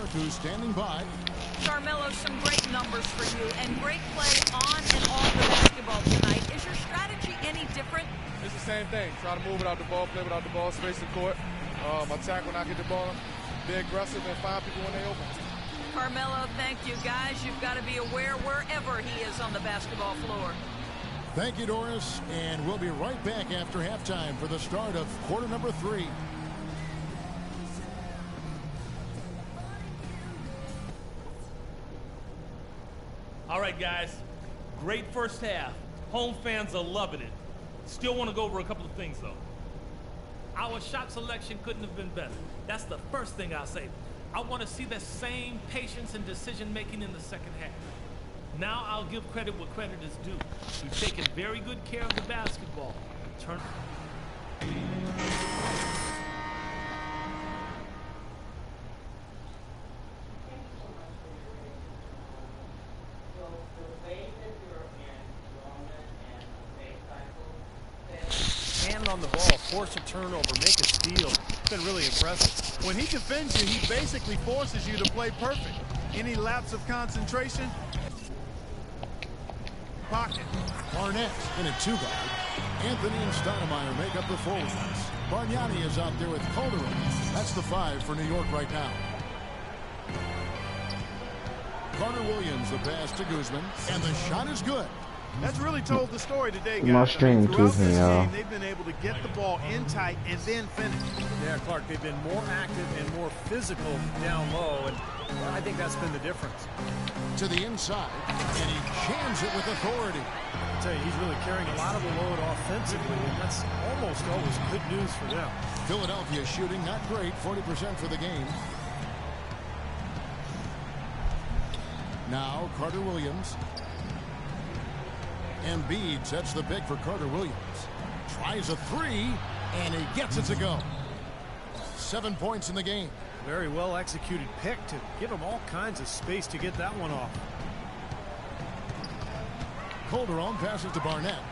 Clark, who's standing by. Carmelo, some great numbers for you and great play on and off the basketball tonight. Is your strategy any different? It's the same thing. Try to move without the ball, play without the ball, space the court, attack when I get the ball, be aggressive, and find people when they open. Carmelo, thank you, guys. You've got to be aware wherever he is on the basketball floor. Thank you, Doris, and we'll be right back after halftime for the start of quarter number 3. All right, guys. Great first half. Home fans are loving it. Still want to go over a couple of things, though. Our shot selection couldn't have been better. That's the first thing I'll say. I want to see the same patience and decision-making in the second half. Now I'll give credit where credit is due. We've taken very good care of the basketball. Turn. Hand on the ball, force a turnover, make a steal. It's been really impressive. When he defends you, he basically forces you to play perfect. Any lapse of concentration? Pocket. Barnett in a 2-guard. Anthony and Stoudemire make up the forwards. Bargnani is out there with Calderon. That's the 5 for New York right now. Carter Williams, the pass to Guzman, and the shot is good. That's really told the story today, guys. My stream Throughout keeps me, this y'all. game, they've been able to get the ball in tight and then finish. Yeah, Clark, they've been more active and more physical down low, and I think that's been the difference. To the inside, and he jams it with authority. I tell you, he's really carrying a lot of the load offensively, and that's almost always good news for them. Philadelphia shooting not great, 40% for the game. Now Carter Williams. Embiid sets the pick for Carter Williams. Tries a 3, and he gets it to go. 7 points in the game. Very well executed pick to give him all kinds of space to get that one off. Calderon passes to Barnett.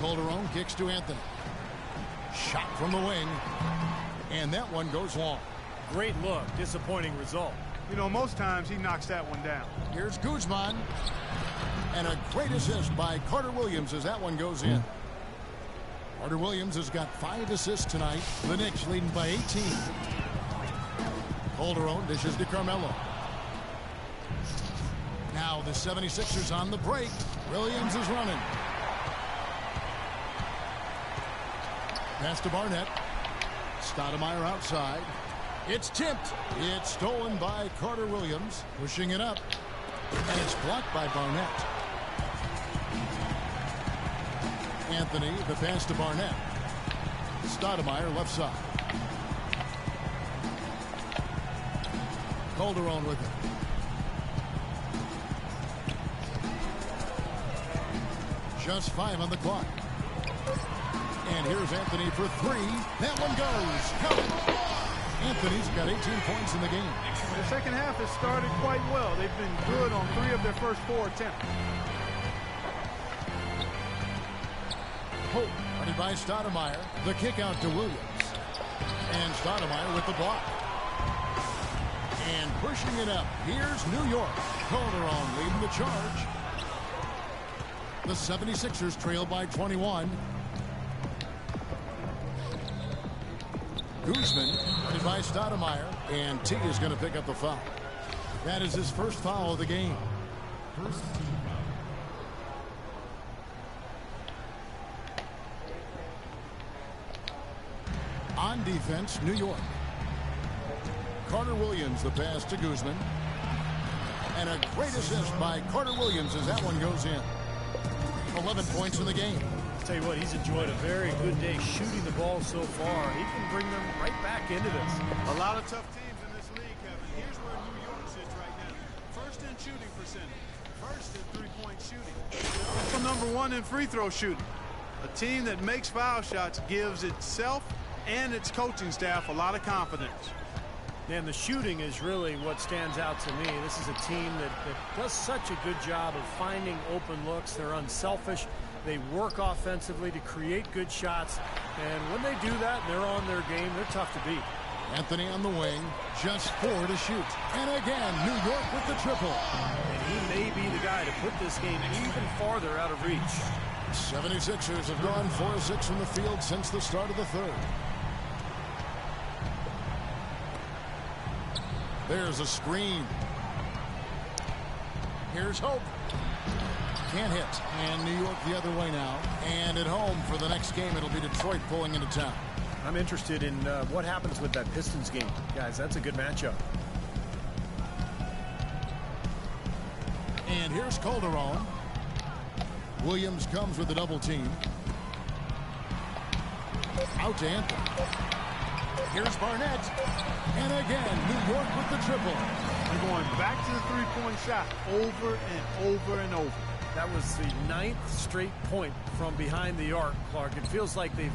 Calderon kicks to Anthony. Shot from the wing, and that one goes long. Great look, disappointing result. You know, most times he knocks that one down. Here's Guzman. And a great assist by Carter Williams as that one goes in. Carter Williams has got 5 assists tonight. The Knicks leading by 18. Calderon dishes to Carmelo. Now the 76ers on the break. Williams is running. Pass to Barnett. Stoudemire outside. It's tipped. It's stolen by Carter Williams. Pushing it up. And it's blocked by Barnett. Anthony, the pass to Barnett. Stoudemire left side. Calderon with it. Just 5 on the clock. And here's Anthony for 3. That one goes. Count. Anthony's got 18 points in the game. The second half has started quite well. They've been good on 3 of their first 4 attempts. Hope, running by Stoudemire. The kick out to Williams. And Stoudemire with the block. And pushing it up. Here's New York. Calderon leading the charge. The 76ers trail by 21. Guzman, running by Stoudemire. And T is going to pick up the foul. That is his first foul of the game. First team. On defense, New York. Carter Williams, the pass to Guzman. And a great assist by Carter Williams as that one goes in. 11 points in the game. I'll tell you what, he's enjoyed a very good day shooting the ball so far. He can bring them right back into this. A lot of tough teams in this league, Kevin. Here's where New York sits right now. First in shooting percentage. First in three-point shooting. Also number 1 in free throw shooting. A team that makes foul shots gives itself and its coaching staff a lot of confidence. And the shooting is really what stands out to me. This is a team that does such a good job of finding open looks. They're unselfish. They work offensively to create good shots. And when they do that, they're on their game. They're tough to beat. Anthony on the wing, just 4 to shoot. And again, New York with the triple. And he may be the guy to put this game even farther out of reach. 76ers have gone 4 of 6 from the field since the start of the third. There's a screen. Here's Hope. Can't hit. And New York the other way now. And at home for the next game, it'll be Detroit pulling into town. I'm interested in what happens with that Pistons game. Guys, that's a good matchup. And here's Calderon. Williams comes with a double team. Out to Anthony. Here's Barnett. And again, New York with the triple. They're going back to the three-point shot over and over and over. That was the 9th straight point from behind the arc, Clark. It feels like they're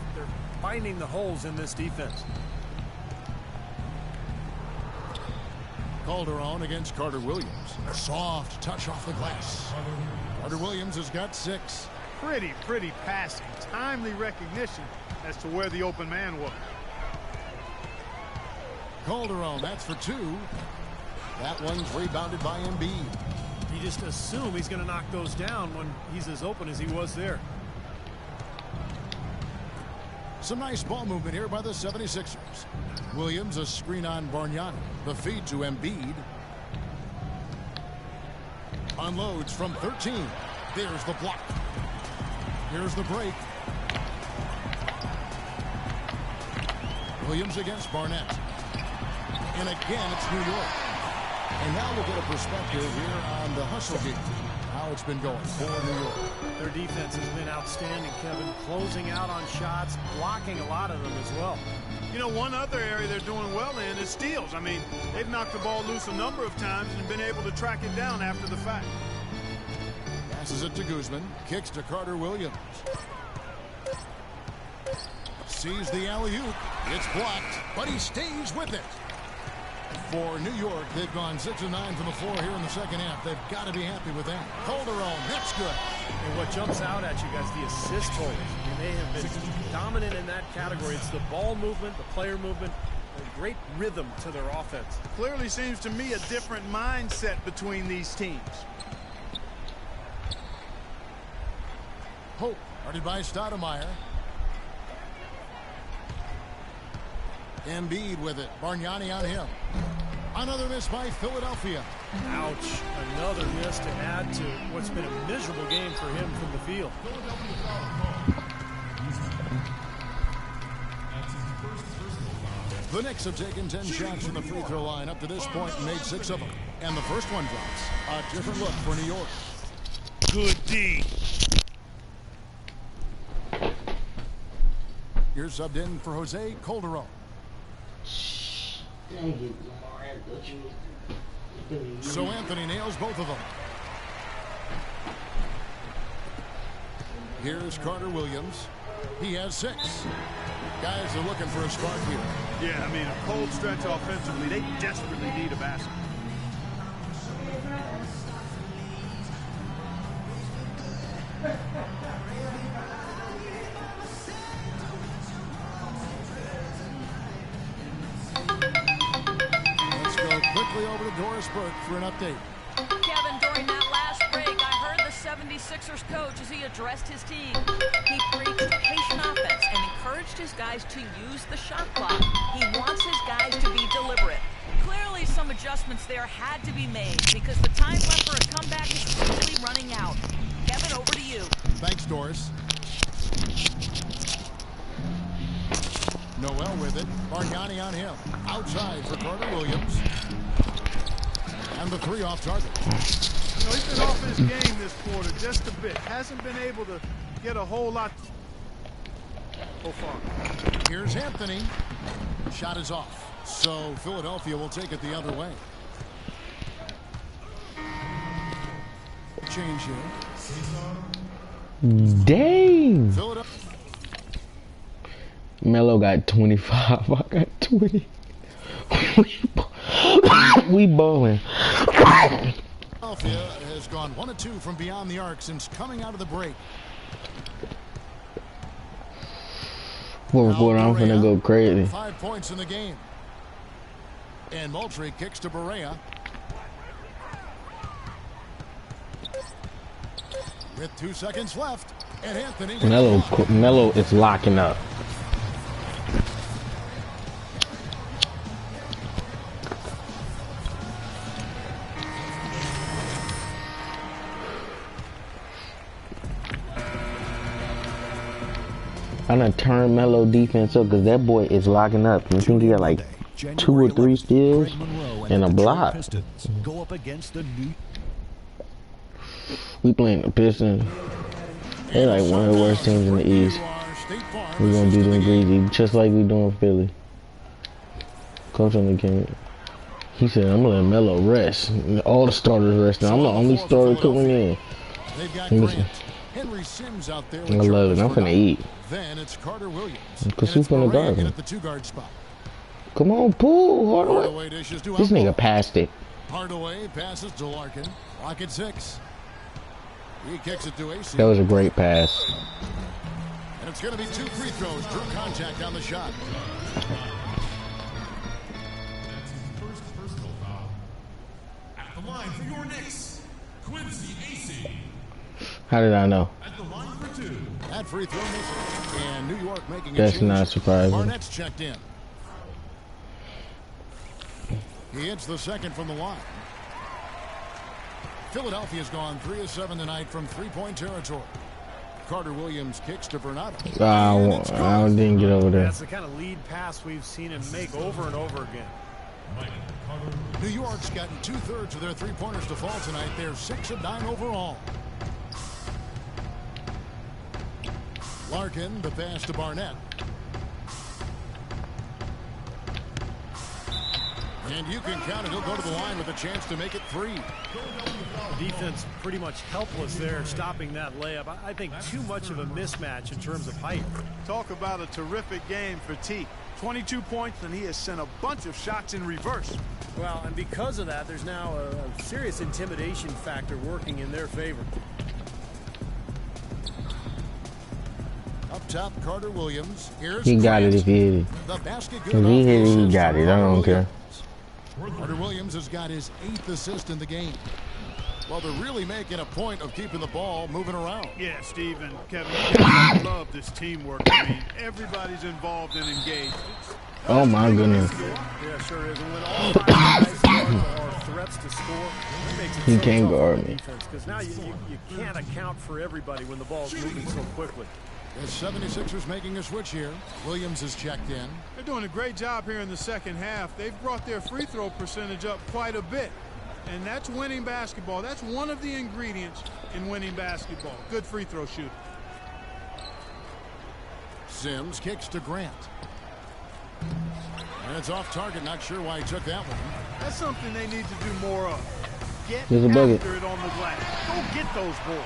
finding the holes in this defense. Calderon against Carter Williams. A soft touch off the glass. Carter Williams has got 6. Pretty passing. Timely recognition as to where the open man was. Calderon, that's for 2. That one's rebounded by Embiid. You just assume he's going to knock those down when he's as open as he was there. Some nice ball movement here by the 76ers. Williams, a screen on Bargnani. The feed to Embiid. Unloads from 13. There's the block. Here's the break. Williams against Barnett. And again, it's New York. And now we'll get a perspective here on the hustle game. How it's been going for New York. Their defense has been outstanding, Kevin. Closing out on shots, blocking a lot of them as well. You know, one other area they're doing well in is steals. I mean, they've knocked the ball loose a number of times and been able to track it down after the fact. Passes it to Guzman. Kicks to Carter Williams. Sees the alley-oop. It's blocked, but he stays with it. For New York, they've gone 6 of 9 from the floor here in the second half. They've got to be happy with that. Calderon, that's good. And what jumps out at you guys, the assist totals. I mean, they have been dominant in that category. It's the ball movement, the player movement, a great rhythm to their offense. Clearly seems to me a different mindset between these teams. Hope, guarded by Stoudemire. Embiid with it. Bargnani on him. Another miss by Philadelphia. Ouch. Another miss to add to what's been a miserable game for him from the field. The Knicks have taken 10 shots from the free throw line up to this point and made 6 of them. And the first one drops. A different look for New York. Good D. Here's subbed in for Jose Calderon. So Anthony nails both of them. Here's Carter Williams. He has 6. Guys are looking for a spark here. Yeah, I mean, a cold stretch offensively. They desperately need a basket. Quickly over to Doris Burke for an update. Kevin, during that last break, I heard the 76ers coach as he addressed his team. He preached patient offense and encouraged his guys to use the shot clock. He wants his guys to be deliberate. Clearly, some adjustments there had to be made because the time left for a comeback is quickly running out. Kevin, over to you. Thanks, Doris. Noel with it. Bargnani on him. Outside for Carter Williams. And the 3 off target. You know, he's been off his game this quarter just a bit. Hasn't been able to get a whole lot so far. Here's Anthony. Shot is off. So Philadelphia will take it the other way. Change here. Dang. Philadelphia. Melo got 25. I got 20. We bowling. Philadelphia has gone 1 of 2 from beyond the arc since coming out of the break. Well, I'm gonna go crazy. 5 points in the game. And Moultrie kicks to Berea. With 2 seconds left. And Anthony. Melo is locking up. I'm gonna turn Melo defense up because that boy is locking up. I think he got like 2 or 3 steals and a block. Go up against the new. We playing the Pistons. They're like one of the worst teams in the East. We're gonna beat them greasy, just like we doing Philly. Coach only came. He said, "I'm gonna let Melo rest. All the starters resting. I'm the only starter coming in." Listen, I love it. I'm finna eat. Then it's Carter Williams. Cause who's gonna guard him? At the 2-guard spot. Come on, pull Hardaway. This nigga passed it. Hardaway passes to Larkin. Lock at 6. He kicks it to AC. That was a great pass. And it's going to be 2 free throws. Drew contact on the shot. That's his first personal foul. At the line for your Knicks, Quincy AC. How did I know? At the line for 2. That free throw misses. And New York making a That's change. not surprising. Barnett's checked in. He hits the second from the line. Philadelphia's gone 3 of 7 tonight from 3-point territory. Carter Williams kicks to Bernardo. I didn't get over there. That's the kind of lead pass we've seen him make over and over again. New York's gotten 2/3 of their 3-pointers to fall tonight. They're 6 of 9 overall. Larkin, the pass to Barnett. And you can count it. He'll go to the line with a chance to make it 3. Defense pretty much helpless there, stopping that layup. I think too much of a mismatch in terms of height. Talk about a terrific game for T. 22 points, and he has sent a bunch of shots in reverse. Well, and because of that, there's now a serious intimidation factor working in their favor. Up top, Carter Williams. Here's He got it if he hit it. The basket If he hit it, he got it. I don't care. Carter Williams has got his 8th assist in the game. Well, they're really making a point of keeping the ball moving around. Yeah, Steve and Kevin, you guys love this teamwork. I mean, everybody's involved and engaged. Oh my goodness. Yeah, sure is. And when all 5 guys are threats to score, it makes it He so can't tough guard on me. defense, because now you can't account for everybody when the ball's moving so quickly. The 76ers making a switch here. Williams is checked in. They're doing a great job here in the second half. They've brought their free throw percentage up quite a bit. And that's winning basketball. That's one of the ingredients in winning basketball. Good free throw shooting. Sims kicks to Grant. And it's off target. Not sure why he took that one. That's something they need to do more of. Get There's a bucket. after it on the glass. Go get those balls.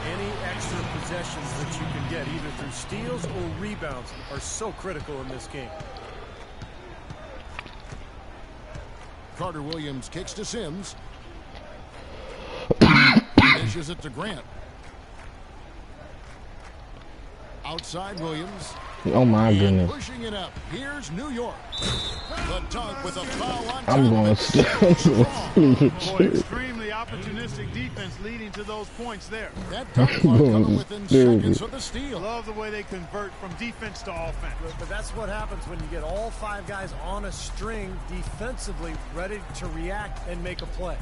Any extra possessions that you can get, either through steals or rebounds, are so critical in this game. Carter Williams kicks to Sims. Dishes it to Grant. Outside Williams. Oh my goodness. Pushing it up. Here's New York. The dunk with a foul on I'm going Boy, extremely opportunistic defense leading to those points there. That dunk clock coming within seconds of the steal. Love the way they convert from defense to offense. But that's what happens when you get all 5 guys on a string defensively ready to react and make a play.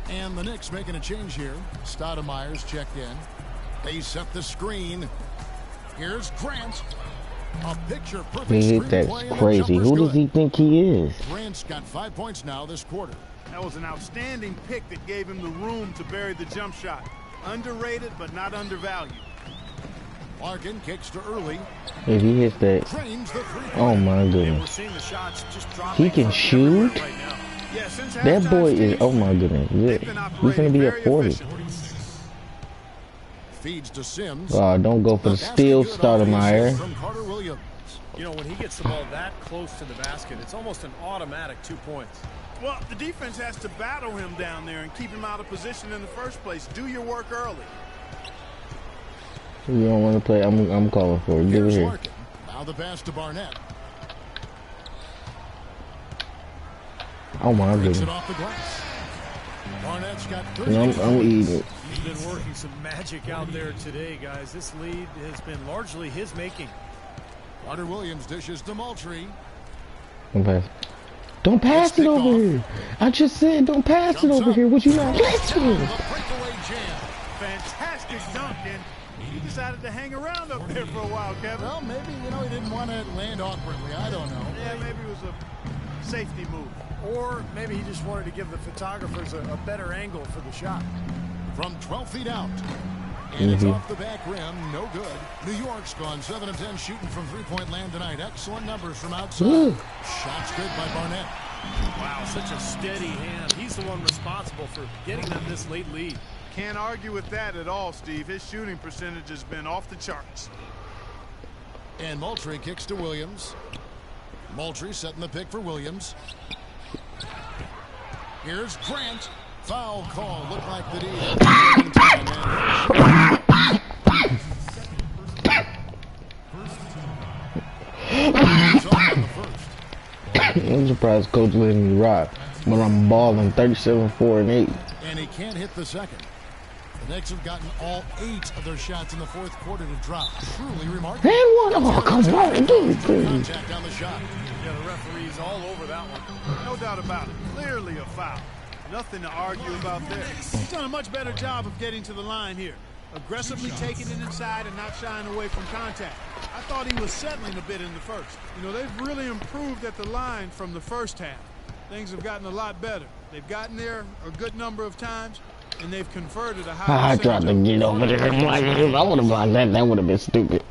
And the Knicks making a change here. Stoudemire's checked in. They set the screen. Here's Grant. A picture perfect He hit screen play, that and the crazy. jumper's Who does good. he think he is? Grant's got 5 points now this quarter. That was an outstanding pick that gave him the room to bury the jump shot. Underrated, but not undervalued. Larkin kicks to early. If he hits that, Drains the three-pointer. oh my And we're goodness. seeing the shots just drop. He can shoot? Right now. Yeah, since That halftime, boy is, Steve, oh my goodness. they've been He's operating gonna be very at 40. efficiently. Feeds to Sims. Oh, don't go for the steal, Stoudemire. From Carter Williams. You know, when he gets the ball that close to the basket, it's almost an automatic 2 points. Well, the defense has to battle him down there and keep him out of position in the first place. Do your work early. You don't want to play. I'm calling for it. Give it Here's here. Larkin. Now the pass to Barnett. Oh my Breaks goodness. it off the glass. Barnett's got 30. And I'm eating. He's been working some magic out there today, guys. This lead has been largely his making. Carter Williams dishes to Moultrie. Don't pass. Don't pass it over here. I just said don't pass it over here. What you not listening? The breakaway jam. Fantastic dunk, and he decided to hang around up there for a while, Kevin. Well, maybe, you know, he didn't want to land awkwardly. I don't know. Yeah, maybe it was a safety move. Or maybe he just wanted to give the photographers a better angle for the shot. From 12 feet out. And it's off the back rim. No good. New York's gone 7 of 10 shooting from three-point land tonight. Excellent numbers from outside. Shots good by Barnett. Wow, such a steady hand. He's the one responsible for getting them this late lead. Can't argue with that at all, Steve. His shooting percentage has been off the charts. And Moultrie kicks to Williams. Moultrie setting the pick for Williams. Here's Grant. Foul call. Looked like the D. I'm surprised Coach letting me rock, but I'm balling 37, 4, and 8. And he can't hit the second. The Knicks have gotten all 8 of their shots in the fourth quarter to drop. Truly remarkable. And one. Oh, come on, dude. Contact on the shot. Yeah, the referee's all over that one. No doubt about it. Clearly a foul. Nothing to argue about there. He's done a much better job of getting to the line here. Aggressively taking it inside and not shying away from contact. I thought he was settling a bit in the first. You know, they've really improved at the line from the first half. Things have gotten a lot better. They've gotten there a good number of times, and they've converted a high I tried to get over there. I would have blocked that. That would have been stupid.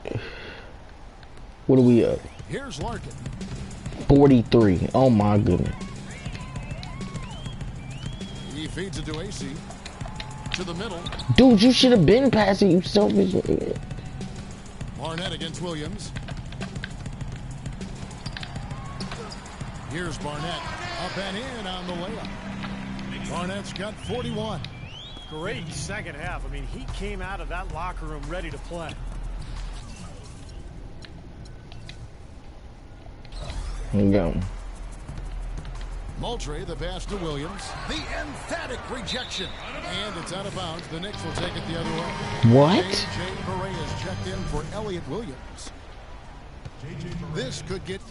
What are we up? Here's Larkin. 43. Oh my goodness. He feeds it to AC. To the middle. Dude, you should have been passing, you selfish. Barnett against Williams. Here's Barnett. Up and in on the layup. Barnett's got 41. Great second half. I mean, he came out of that locker room ready to play. Here you go. Moultrie, the pass to Williams. The emphatic rejection. And it's out of bounds. The Knicks will take it the other way. What? J.J. Barea is checked in for Elliott Williams. This could get...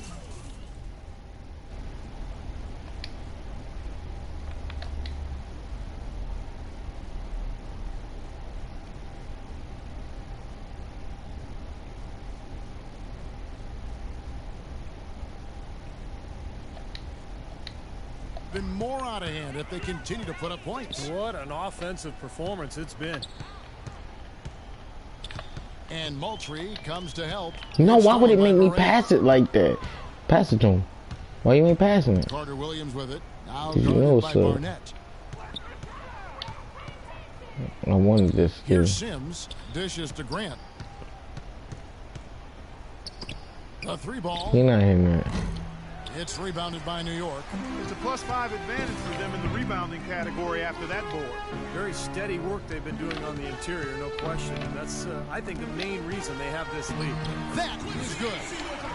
been more out of hand if they continue to put up points. What an offensive performance it's been. And Moultrie comes to help. No, why would it make me pass it like that? Pass it to him. Why you ain't passing it? Carter Williams with it. Now You know guarded by so. Barnett. I wanted this. Here's Sims. Dishes to Grant. The three ball. You're not hitting that. It's rebounded by New York. It's a +5 advantage for them in the rebounding category after that board. Very steady work they've been doing on the interior, no question. And that's, I think, the main reason they have this lead. That is good.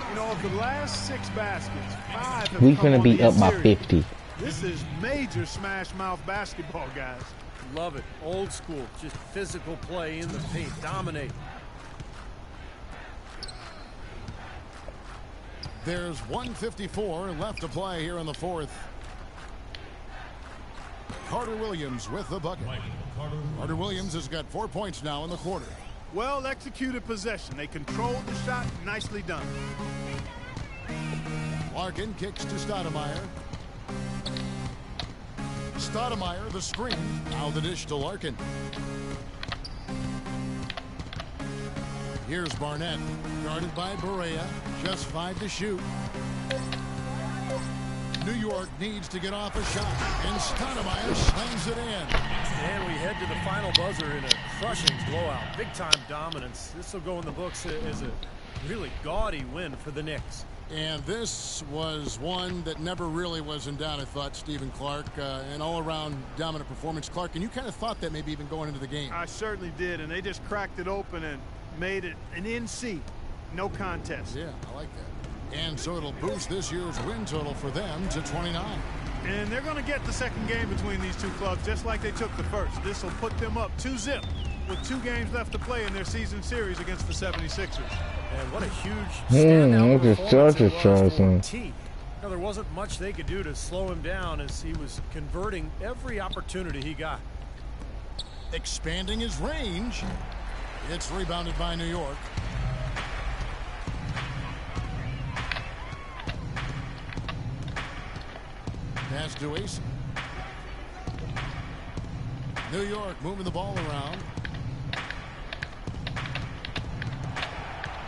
You know, of the last 6 baskets, 5 have We come finna on be the up by interior. 50. This is major smash mouth basketball, guys. Love it. Old school. Just physical play in the paint. Dominate. There's 1:54 left to play here in the fourth. Carter Williams with the bucket. Carter Williams has got 4 points now in the quarter. Well executed possession. They controlled the shot. Nicely done. Larkin kicks to Stoudemire. Stoudemire the screen. Now the dish to Larkin. Here's Barnett, guarded by Barea. Just 5 to shoot. New York needs to get off a shot, and Stoudemire slams it in. And we head to the final buzzer in a crushing blowout. Big-time dominance. This will go in the books as a really gaudy win for the Knicks. And this was one that never really was in doubt, I thought, Stephen Clark. An all-around dominant performance. Clark, and you kind of thought that maybe even going into the game. I certainly did, and they just cracked it open and made it an NC. No contest. Yeah, I like that. And so it'll boost this year's win total for them to 29. And they're going to get the second game between these two clubs just like they took the first. This will put them up 2-0 with 2 games left to play in their season series against the 76ers. And what a huge standout performance it was for T. Now, there wasn't much they could do to slow him down as he was converting every opportunity he got. Expanding his range. It's rebounded by New York. Pass to Ace. New York moving the ball around.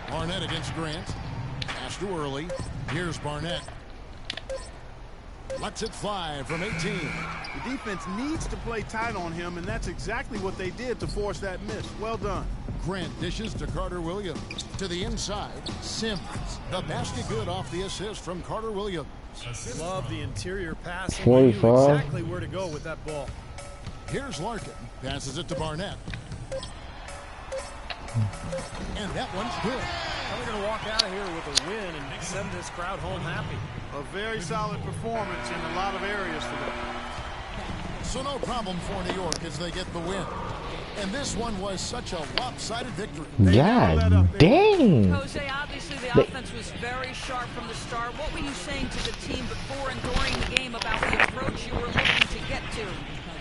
Barnett against Grant. Pass to Early. Here's Barnett. Lets it fly from 18. The defense needs to play tight on him, and that's exactly what they did to force that miss. Well done. Grant dishes to Carter Williams. To the inside, Sims. The basket good off the assist from Carter Williams. Love the interior passing. 45. He knew exactly where to go with that ball. Here's Larkin. Passes it to Barnett. And that one's good. Now they're going to walk out of here with a win and send this crowd home happy. A very solid performance in a lot of areas for them. So no problem for New York as they get the win. And this one was such a lopsided victory. God dang. Jose, obviously the offense was very sharp from the start. What were you saying to the team before and during the game about the approach you were looking to get to?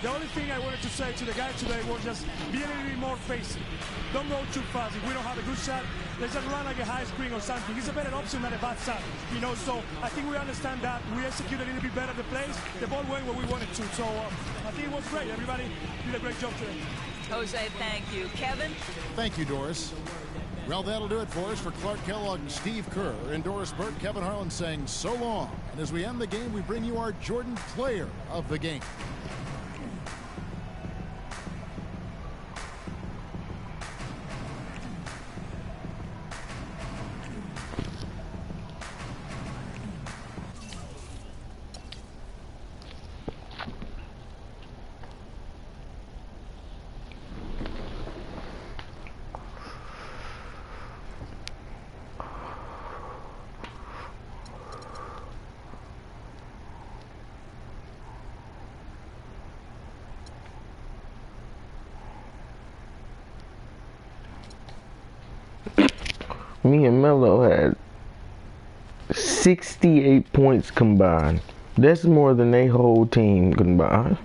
The only thing I wanted to say to the guys today was just be a little bit more patient. Don't go too fast. If we don't have a good shot, let's just run like a high screen or something. It's a better option than a bad shot. You know, so I think we understand that. We execute a little bit better the plays. The ball went where we wanted to. So I think it was great. Everybody did a great job today. Jose, thank you. Kevin? Thank you, Doris. Well, that'll do it for us. For Clark Kellogg and Steve Kerr and Doris Burke, Kevin Harlan saying so long. And as we end the game, we bring you our Jordan Player of the Game. Me and Melo had 68 points combined. That's more than their whole team combined.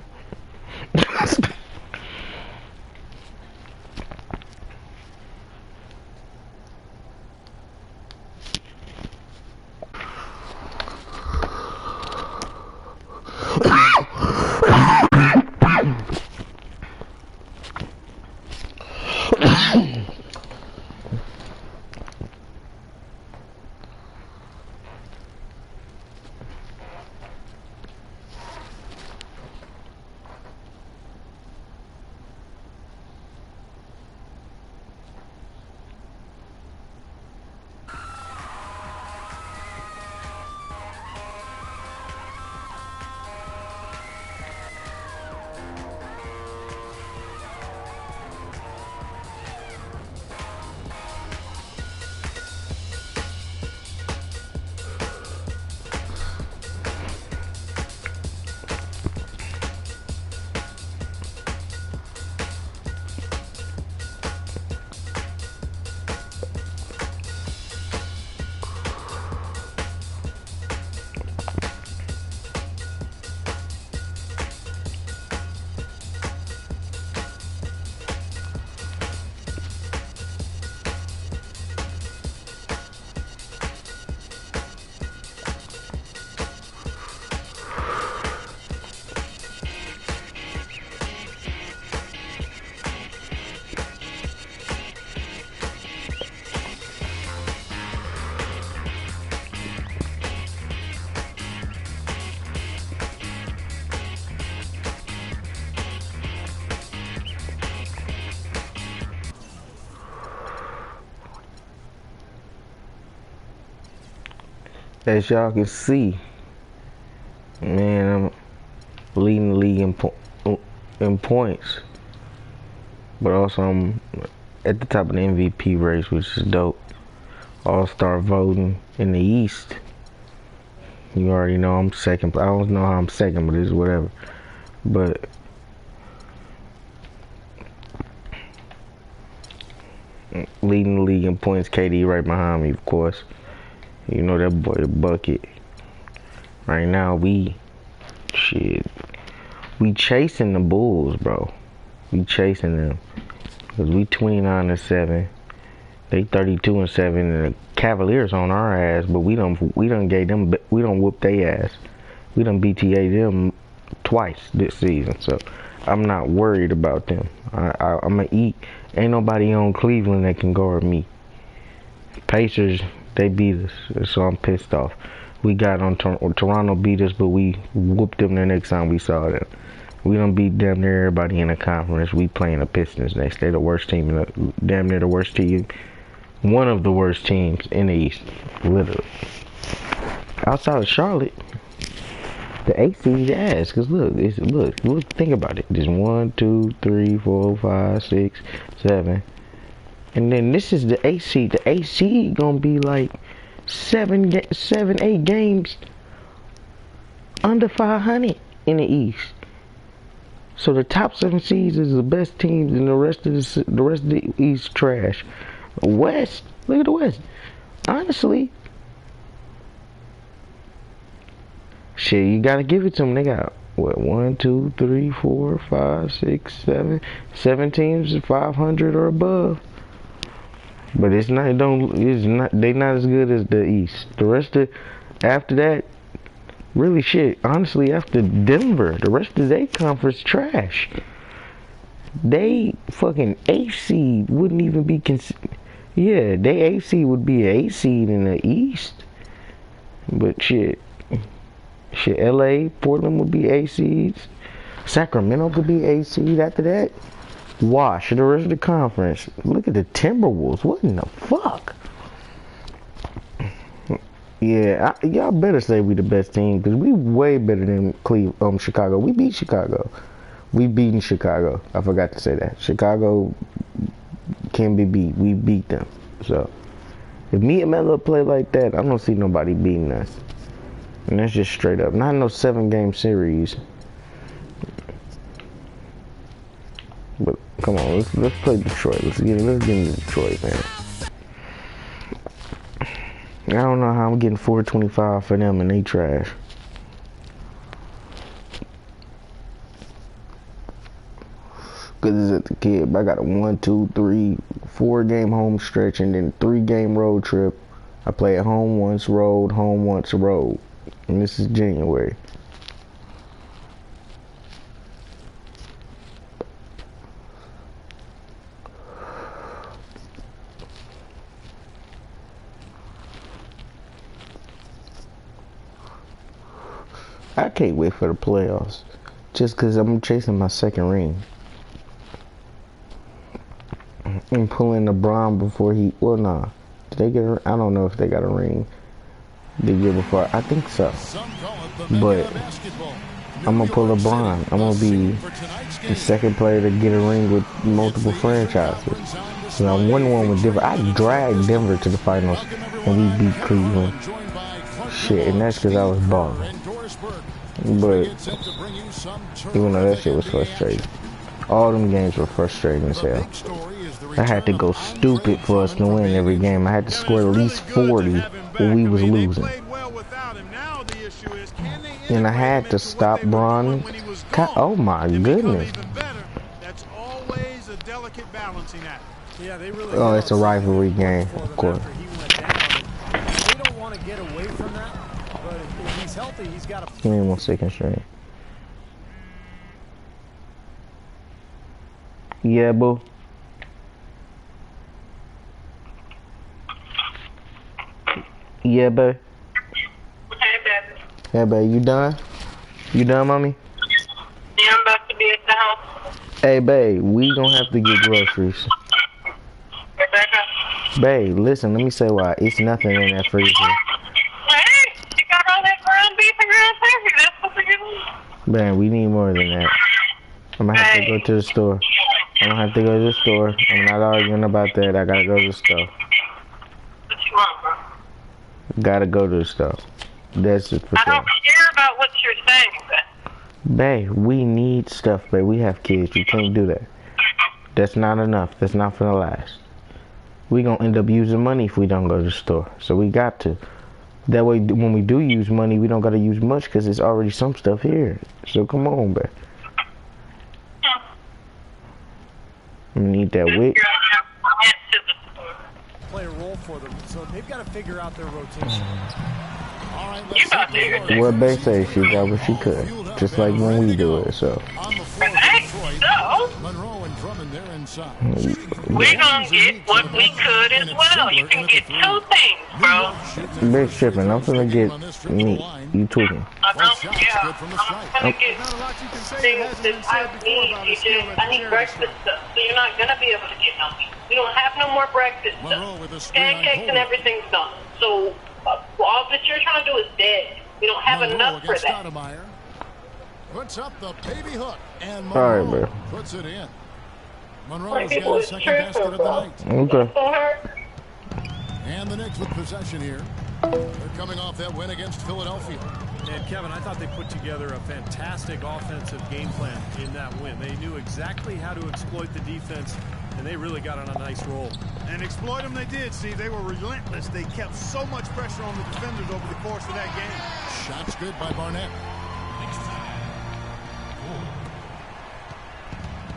As y'all can see, man, I'm leading the league in points, but also I'm at the top of the MVP race, which is dope. All-star voting in the East. You already know I'm second. I don't know how I'm second, but it's whatever. But leading the league in points, KD right behind me, of course. You know that boy a bucket. Right now we chasing the Bulls, bro. We chasing them. Cause we 29-7. They 32-7, and the Cavaliers on our ass, but we done whoop their ass. We done BTA them twice this season, so I'm not worried about them. I'ma eat. Ain't nobody on Cleveland that can guard me. Pacers, they beat us, so I'm pissed off. We got on Toronto beat us, but we whooped them the next time we saw them. We done beat damn near everybody in the conference. We playing the Pistons next. They're the worst team, damn near the worst team. One of the worst teams in the East, literally. Outside of Charlotte, the AC is ass. Cause look, think about it. There's 1, 2, 3, 4, 5, 6, 7, and then this is the AC. The AC gonna be like 7, 8 games under 500 in the East. So the top 7 seeds is the best teams, and the rest of the East trash. West, look at the West. Honestly, shit, you gotta give it to them. They got what 1, 2, 3, 4, 5, 6, 7 teams 500 or above. But it's not. They not as good as the East. The rest of after that, really shit. Honestly, after Denver, the rest of their conference trash. They fucking 8 seed wouldn't even be yeah, they 8 seed would be an 8 seed in the East. But shit, LA, Portland would be 8 seeds. Sacramento could be 8 seed after that. Wash the rest of the conference. Look at the Timberwolves. What in the fuck? Yeah, y'all better say we the best team, because we way better than Chicago. We beat Chicago. We beaten Chicago. I forgot to say that. Chicago can be beat. We beat them. So if me and Melo play like that, I don't see nobody beating us. And that's just straight up. Not no 7-game series. But come on, let's play Detroit. Let's get into Detroit, man. I don't know how I'm getting 425 for them and they trash. Cause it's at the kid. I got a 1, 2, 3, 4-game home stretch and then 3-game road trip. I play at home once, road, home once, road. And this is January. I can't wait for the playoffs. Just because I'm chasing my second ring. I'm pulling LeBron before he... Well, nah. Did they get a... I don't know if they got a ring the year before. I think so. But I'm going to pull LeBron. I'm going to be the second player to get a ring with multiple franchises. So I won one with Denver. I dragged Denver to the finals and we beat Cleveland. Shit, and that's because I was balling. But even though that shit was frustrating, all them games were frustrating as hell. I had to go stupid for us to win every game. I had to score at least 40 when we was losing. And I had to stop Bron. Oh my goodness. Oh, it's a rivalry game, of course. They don't want to get away from that, but if he's healthy, he's got to... Give me 1 second straight. Yeah, boo. Yeah, babe. Hey, baby. Yeah, babe. You done? You done, mommy? Yeah, I'm about to be at the house. Hey, babe. We gonna have to get groceries. Rebecca. Babe, listen. Let me say why. It's nothing in that freezer. Hey, you got all that ground beef and ground turkey. That's what you need. Man, we need more than that. I'm gonna have to go to the store. I'm gonna have to go to the store. I'm not arguing about that. I gotta go to the store. What you want, bro? Gotta go to the store. That's just for I sure. don't care about what you're saying, but Bae, we need stuff, bae. We have kids. You can't do that. That's not enough. That's not gonna last. We gonna end up using money if we don't go to the store. So we got to. That way, when we do use money, we don't gotta use much because there's already some stuff here. So come on, bae. We need that wick. Play a role for them, so they've got to figure out their rotation. All right, let's hit the floor. What Bae say, she got what she could. Just like when we do it, so. On the floor for Detroit, Monroe and Drummond, they're inside. we're going to get what we could as well. You can get two things, bro. Bae tripping. I'm finna get meat. You tweaking. I'm going to get things that I need. I need breakfast stuff, so you're not going to be able to get nothing. We don't have no more breakfast stuff. Pancakes and everything's done. So all that you're trying to do is dead. We don't have enough for that. Puts up the baby hook, and Alright, Monroe bro. puts it in. Monroe's got his second basket of the night. Okay. And the Knicks with possession here. They're coming off that win against Philadelphia. And Kevin, I thought they put together a fantastic offensive game plan in that win. They knew exactly how to exploit the defense, and they really got on a nice roll. And exploit them they did, Steve. They were relentless. They kept so much pressure on the defenders over the course of that game. Shots good by Barnett.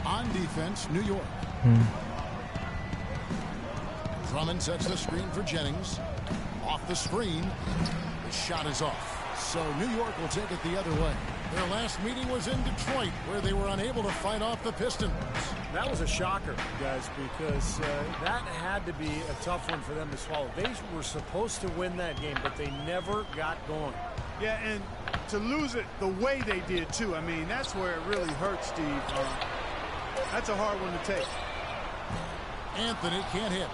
On defense, New York. Drummond sets the screen for Jennings. Off the screen. The shot is off. So New York will take it the other way. Their last meeting was in Detroit, where they were unable to fight off the Pistons. That was a shocker, guys, because that had to be a tough one for them to swallow. They were supposed to win that game, but they never got going. Yeah, and to lose it the way they did, too. I mean, that's where it really hurts, Steve. That's a hard one to take. Anthony can't hit.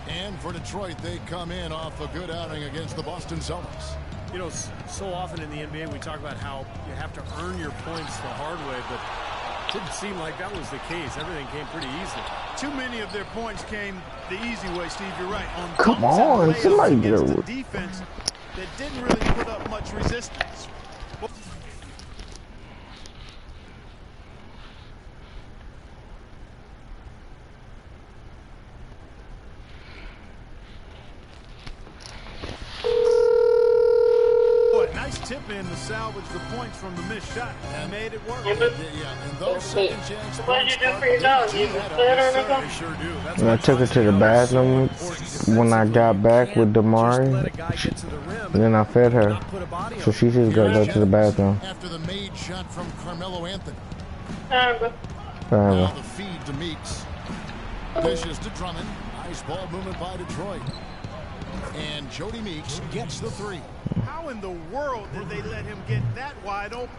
And for Detroit, they come in off a good outing against the Boston Celtics. You know, so often in the NBA, we talk about how you have to earn your points the hard way, but it didn't seem like that was the case. Everything came pretty easily. Too many of their points came the easy way, Steve. You're right. Come on, somebody get a over. defense that didn't really put up much resistance. Nice tip in to salvage the points from the missed shot and made it work. Yeah, and those second chance What did points you do for your dog? You just put it on the They sure do. That's And I took her to the bathroom when I got back with Damari. And then I fed her. So she just gotta go to the bathroom. after the made shot from Carmelo Anthony. Now Forever. the feed to Meeks. Dishes to Drummond. Nice ball movement by Detroit. And Jody Meeks gets the three. How in the world did they let him get that wide open?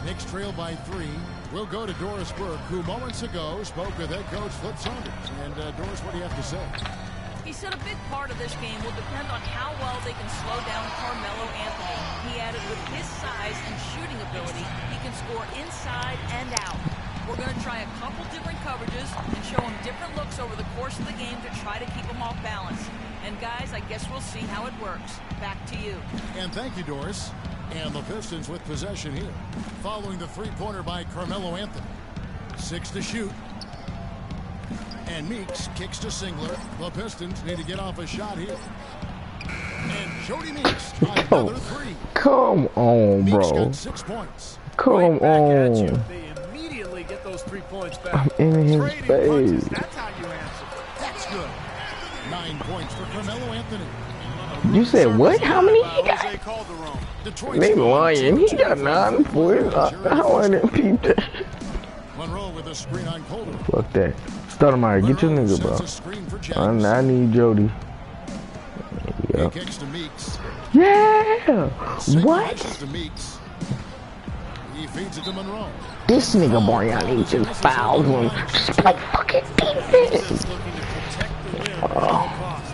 Knicks trail by 3. We'll go to Doris Burke, who moments ago spoke with head coach Flip Saunders. And Doris, what do you have to say? He said a big part of this game will depend on how well they can slow down Carmelo Anthony. He added with his size and shooting ability, he can score inside and out. We're going to try a couple different coverages and show him different looks over the course of the game to try to keep him off balance. And guys, I guess we'll see how it works. Back to you. And thank you, Doris. And the Pistons with possession here. Following the three-pointer by Carmelo Anthony. 6 to shoot. And Meeks kicks to Singler. The Pistons need to get off a shot here. And Jody Meeks, another 3. Come on, Meeks bro. got 6 points. Come on. They immediately get those 3 points back. I'm in his Trading punches, face. that's how you answer. That's good. 9 points for Carmelo Anthony. You said what? How many he got? Jose Calderon. Detroit's They gone lying. He 2-2. got 9 points. How I didn't peep that? Monroe with a screen on Calder. Fuck that. Stoudemire, get your nigga, Sets a bro. screen for Jennings. I need Jody. He Yeah. kicks to Meeks. Yeah. Singler What? dishes to Meeks. He feeds it to Monroe. This nigga Boyan needs to foul him. Just play fucking defense. Just looking to protect the rim at all costs.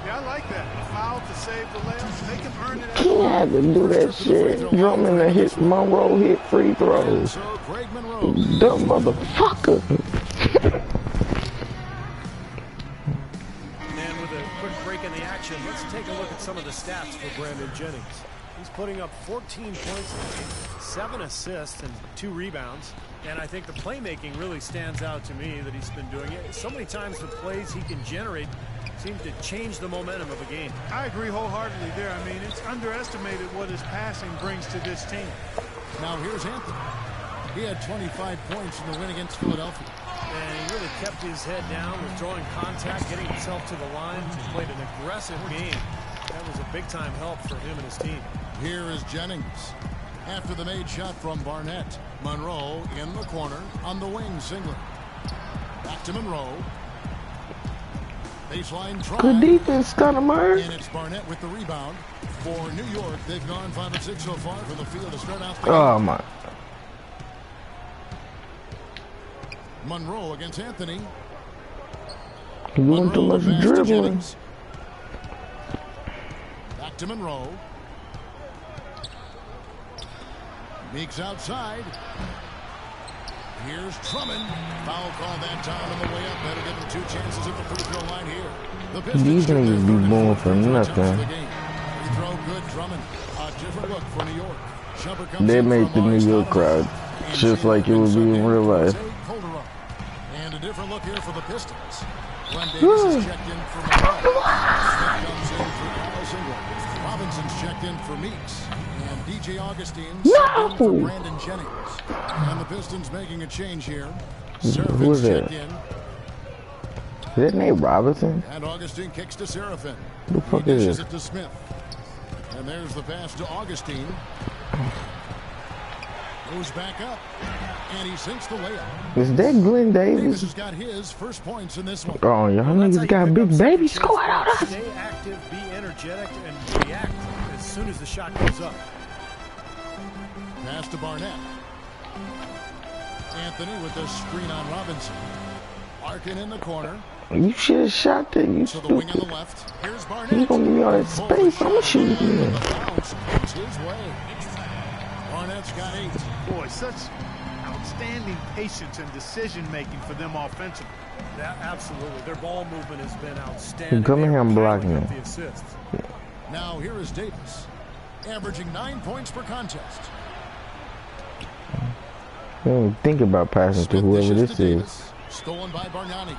Yeah, I like that. A foul to save the layup. Make him earn it. He had to do that shit. Drummond to hit Monroe hit free throws. So Greg Monroe. Dumb motherfucker. And with a quick break in the action. mentioned, let's take a look at some of the stats for Brandon Jennings. He's putting up 14 points a game, 7 assists, and 2 rebounds. And I think the playmaking really stands out to me that he's been doing it. So many times the plays he can generate seem to change the momentum of a game. I agree wholeheartedly there. I mean, it's underestimated what his passing brings to this team. Now here's Anthony. He had 25 points in the win against Philadelphia. And he really kept his head down, withdrawing contact, getting himself to the line. He played an aggressive game. That was a big-time help for him and his team. Here is Jennings. After the made shot from Barnett. Monroe in the corner on the wing, Singler. Back to Monroe. Baseline try. Good defense, Scott Myers. And it's Barnett with the rebound. For New York, they've gone 5 of 6 so far from the field to start out the game. Oh, my. Monroe against Anthony. You're doing too much dribbling. Back to Monroe. Meeks outside. Here's Drummond. Foul call that time on the way up. Better give him 2 chances at the free throw line here. The These niggas be born for nothing. Free throw good, Drummond. A different look for New York. Shumpert comes They in make the from New York crowd just like it would be in real life. And a different look here for the Pistons. Glenn Davis is checked in for Monroe. Smith comes in for Kyle Singler. Robinson's checked in for Meeks. And DJ Augustine in for Brandon Jennings. And the Pistons making a change here. Who is that? Is that Nate Robinson? And Augustine kicks to Seraphin. Who the fuck is this? It to Smith. And there's the pass to Augustine. Goes back up. And he sinks the layup. Is that Glenn Davis? Davis has got his first points in this one. Oh, y'all niggas got big babies going on us. Stay active, be energetic, and react as soon as the shot goes up. Pass to Barnett. Anthony with the screen on Robinson. Larkin in the corner. You should have shot that, you to the wing on stupid. the left. Here's Barnett. You gonna give me all that space? I'm gonna shoot it in. It's his way. Barnett's got 8. Boy, such outstanding patience and decision-making for them offensively. Yeah, absolutely. Their ball movement has been outstanding. Come here, I'm blocking him. The assists. Now here is Davis, averaging 9 points per contest. Don't think about passing to whoever this is. Stolen by Bargnani.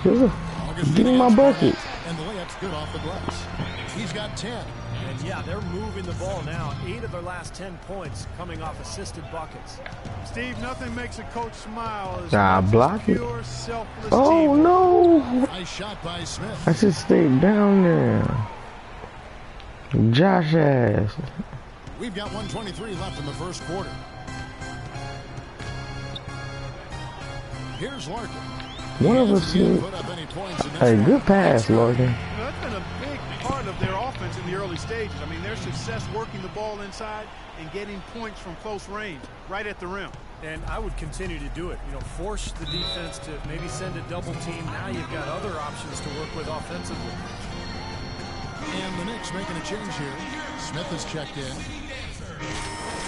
Give me my bucket. And the layup's good off the glass. He's got 10. And yeah, they're moving the ball now. 8 of their last 10 points coming off assisted buckets. Steve, nothing makes a coach smile as block it. pure, selfless Oh teamwork. no! Nice shot by Smith. I should stay down there. Josh ass. We've got 1:23 left in the first quarter. Here's Larkin. One of us need. Hey, good pass, Larkin. You know, that's been a big part of their offense in the early stages. I mean, their success working the ball inside and getting points from close range, right at the rim. And I would continue to do it. You know, force the defense to maybe send a double team. Now you've got other options to work with offensively. And the Knicks making a change here. Smith is checked in.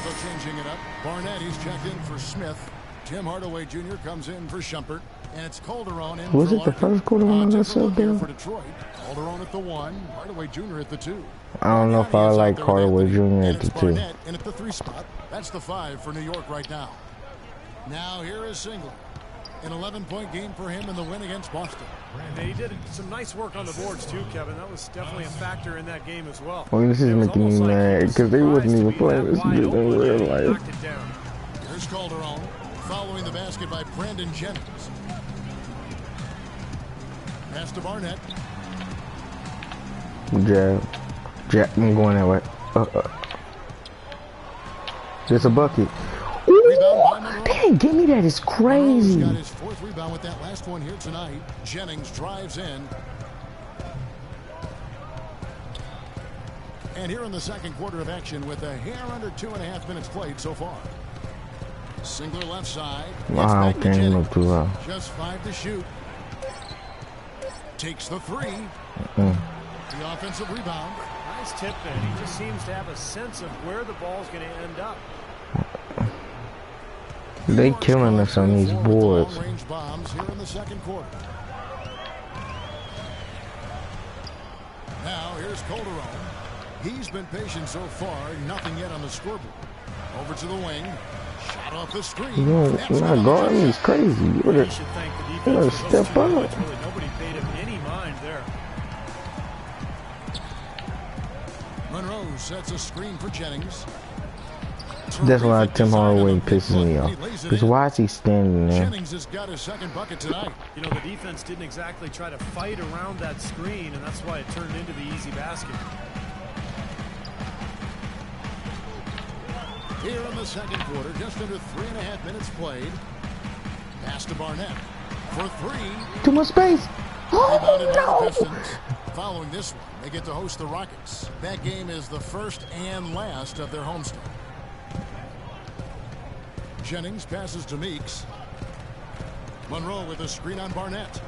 Still changing it up. Barnett, he's checked in for Smith. Tim Hardaway Jr. comes in for Shumpert. And it's Calderon in Was for it the first quarter when I got subbed here down? for Detroit. Calderon at the 1. Hardaway Jr. at the 2. I don't know if I like Hardaway Jr. at the 2. Barnett in at the 3 spot. That's the 5 for New York right now. Now here is Singler. An 11-point game for him in the win against Boston. And he did some nice work on the boards too, Kevin. That was definitely a factor in that game as well. Well, this is making me mad because they wasn't even playing this good in real life. Here's Calderon following the basket by Brandon Jennings. Pass to Barnett. Jab, I'm going that way. There's a bucket. Ooh, they didn't give me that. It's crazy. Got his 4th rebound with that last one here tonight. Jennings drives in. And here in the second quarter of action with a hair under 2.5 minutes played so far. Singler left side. Wow, can't look too well. Just 5 to shoot. Takes the 3. The offensive rebound. Nice tip there. He just seems to have a sense of where the ball's going to end up. They killing us on these boards. Range bombs here in the second quarter. Now here's Calderon. He's been patient so far. Nothing yet on the scoreboard. Over to the wing. Shot off the screen. You're not guarding me. It's crazy. You better step up. Nobody paid him any mind there. Monroe sets a screen for Jennings. That's why Tim Hardaway pisses me off. Because why is he standing there? Jennings has got his second bucket tonight. You know, the defense didn't exactly try to fight around that screen, and that's why it turned into the easy basket. Here in the second quarter, just under 3.5 minutes played. Pass to Barnett for three. Too much space. Rebounded by the Oh, Pistons. Following this one, they get to host the Rockets. That game is the first and last of their homestand. Jennings passes to Meeks. Monroe with a screen on Barnett.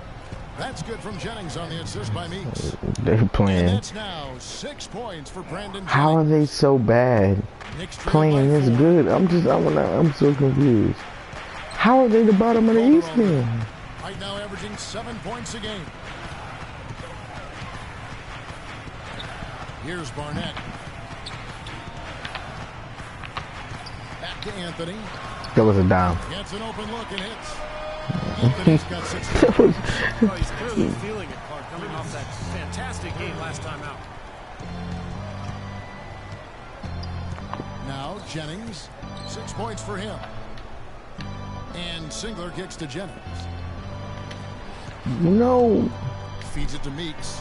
That's good from Jennings on the assist by Meeks. They're playing. And that's now 6 points for Brandon Jennings. How are they so bad? Playing this good. I'm so confused. How are they the bottom of the East then? Right now averaging 7 points a game. Here's Barnett. Back to Anthony. That was a dime. Gets an open look and hits. Anthony's got 6. Well, he's clearly feeling it, Clark, coming off that fantastic game last time out. Now Jennings, 6 points for him. And Singler kicks to Jennings. No. Feeds it to Meeks.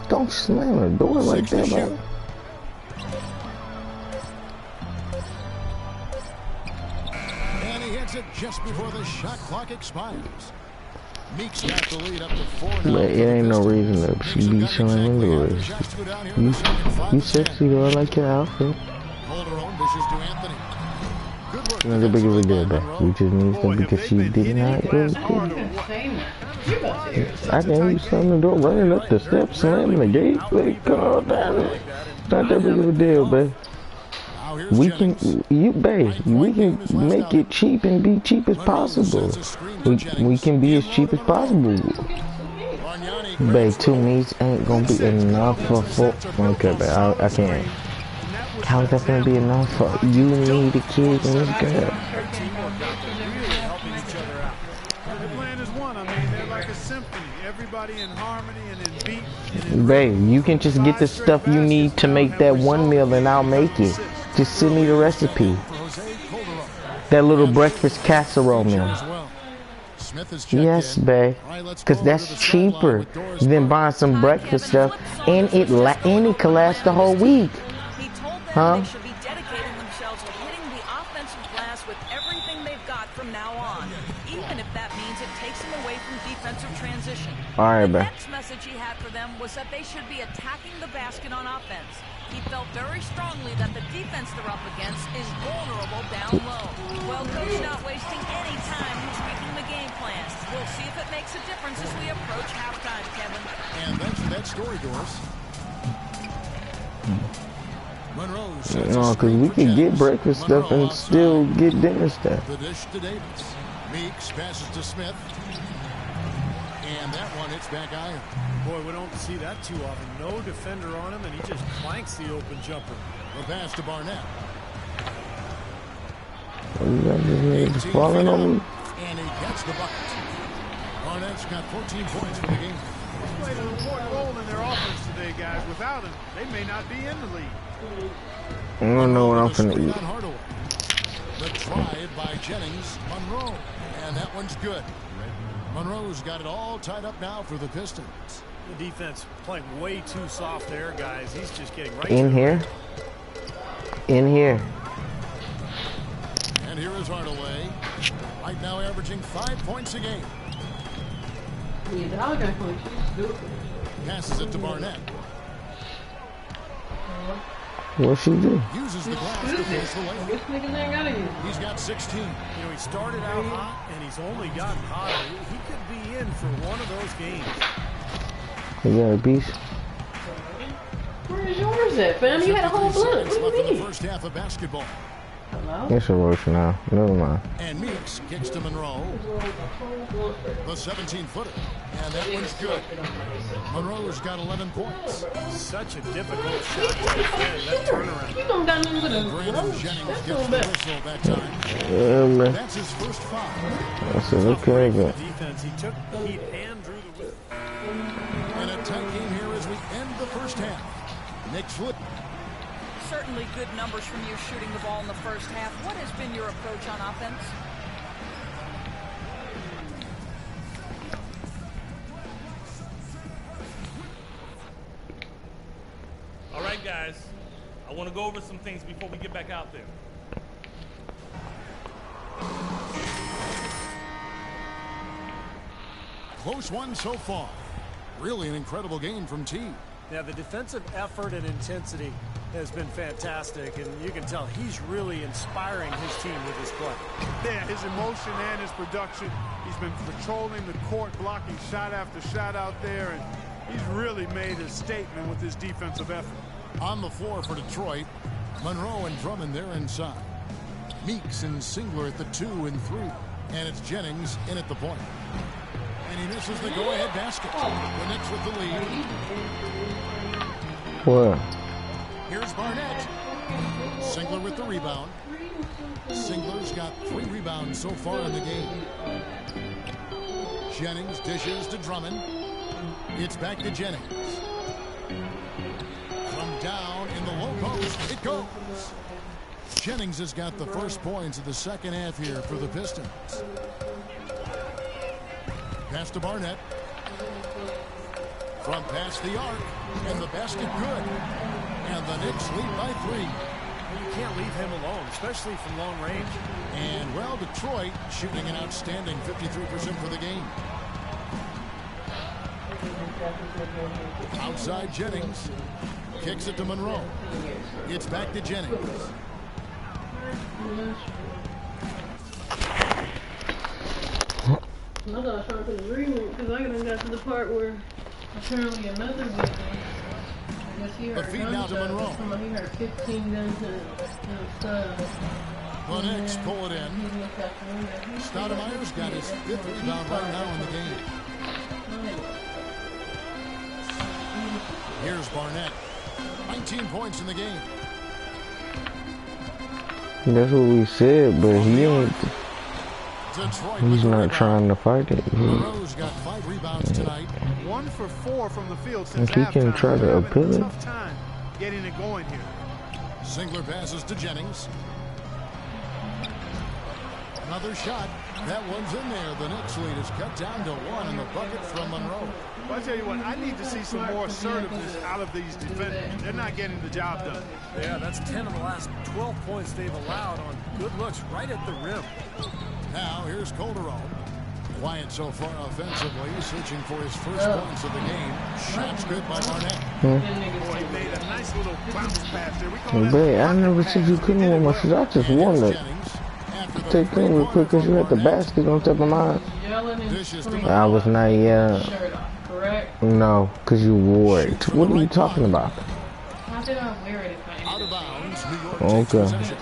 Don't slam the door like that, bro. And he hits it just before the shot clock expires. Meeks got the lead up to 4 now. But it ain't no reason to be showing Lewis. You sexy girl, I like your outfit. Calderon dishes to Anthony. Good work. Not a big of a deal, but we just need to because she did not go. I can use something to do running up the steps, slamming the gate. Like, calm down. It's not that big of a deal, babe. We can, we can make it cheap and be cheap as possible. We can be as cheap as possible. Babe, 2 meats ain't gonna be enough for 4. Okay, babe, I can't. How is that gonna be enough for you, me, the kids, and this girl? The plan is one. I mean, they're like a symphony. Everybody in harmony and in beat. And in babe, you can just get the stuff you need to make that one meal and I'll make it. Just send me the recipe. That little breakfast casserole meal. Yes, babe. Because that's cheaper than buying some breakfast stuff. And it can last the whole week. Huh? They should be dedicating themselves to hitting the offensive glass with everything they've got from now on, even if that means it takes them away from defensive transition. All right, the bro. next message he had for them was that they should be attacking the basket on offense. He felt very strongly that the defense they're up against is vulnerable down low. Well, Coach not wasting any time in tweaking the game plan. We'll see if it makes a difference as we approach halftime, Kevin. And that's that story, Doris. No, because we can get breakfast stuff and still get dinner stuff. The dish to Davis. Meeks passes to Smith. And that one hits back iron. Boy, we don't see that too often. No defender on him, and he just clanks the open jumper. The pass to Barnett. He's falling on me. And he gets the bucket. Barnett's got 14 points for the game. He's played an important role in their offense today, guys. Without him, they may not be in the league. I don't know what I'm finna eat. The drive by Jennings, Monroe, and that one's good. Monroe's got it all tied up now for the Pistons. The defense playing way too soft there, guys. He's just getting right in here. In here. And here is Hardaway. Right now averaging 5 points a game. Passes it to Barnett. What'd she do? Uses the glass to force the layup. He's got 16. You know, he started out hot, and he's only gotten hotter. He could be in for one of those games. You got a piece? Where's yours at, fam? You had a whole blunt. What do you mean? The first half of basketball. It's a rush now. Never mind. And Meeks kicks to Monroe. The 17-footer. And that one's good. Monroe's got 11 points. Such a difficult shot to defend, that turnaround. Brandon Jennings gets the whistle that time. Yeah, man. That's his first foul. I said, okay, but Defense, he took the heat and drew the whistle. And a tight game here as we end the first half. Nick's flip. Certainly good numbers from you shooting the ball in the first half. What has been your approach on offense? All right, guys. I want to go over some things before we get back out there. Close one so far. Really an incredible game from T. Yeah, the defensive effort and intensity has been fantastic, and you can tell he's really inspiring his team with his play. Yeah, his emotion and his production. He's been patrolling the court, blocking shot after shot out there, and he's really made a statement with his defensive effort. On the floor for Detroit, Monroe and Drummond there inside. Meeks and Singler at the 2 and 3. And it's Jennings in at the point. And he misses the go-ahead basket. The Knicks with the lead. what? Here's Barnett. Singler with the rebound. Singler's got 3 rebounds so far in the game. Jennings dishes to Drummond. It's back to Jennings. From down in the low post, it goes. Jennings has got the first points of the second half here for the Pistons. Pass to Barnett. From past the arc, and the basket good. And the Knicks lead by 3. You can't leave him alone, especially from long range. And, well, Detroit shooting an outstanding 53% for the game. Outside Jennings. Kicks it to Monroe. It's back to Jennings. I thought I was trying to put agreement because I got to the part where apparently another victim, I guess he heard feed now to Monroe. He heard 15 guns and stuff. The Knicks pull it in. Stoudemire's got his 5th rebound right now in the game. Here's Barnett. 19 points in the game. That's what we said, but he ain't. He's not trying to fight it. Monroe's got 5 rebounds tonight. 1 for 4 from the field since He can try to appeal it. Tough time getting it going here. Singler passes to Jennings. Another shot. That one's in there. The Knicks lead is cut down to 1 in the bucket from Monroe. Well, I tell you what, I need to see some more assertiveness out of these defenders. They're not getting the job done. Yeah, that's 10 of the last 12 points they've allowed on good looks right at the rim. Now, here's Calderon. Quiet so far offensively, searching for his first points of the game. Shots good by Barnett. Boy, he made a nice little bounce pass there. We call Babe, I never said you couldn't want my shoes. I just wanted to take them real quick because you had the basket on top of mine. I was not yelling. No, because you wore it. What are you talking about? How did I wear it if I Out of bounds, New York Okay. takes possession.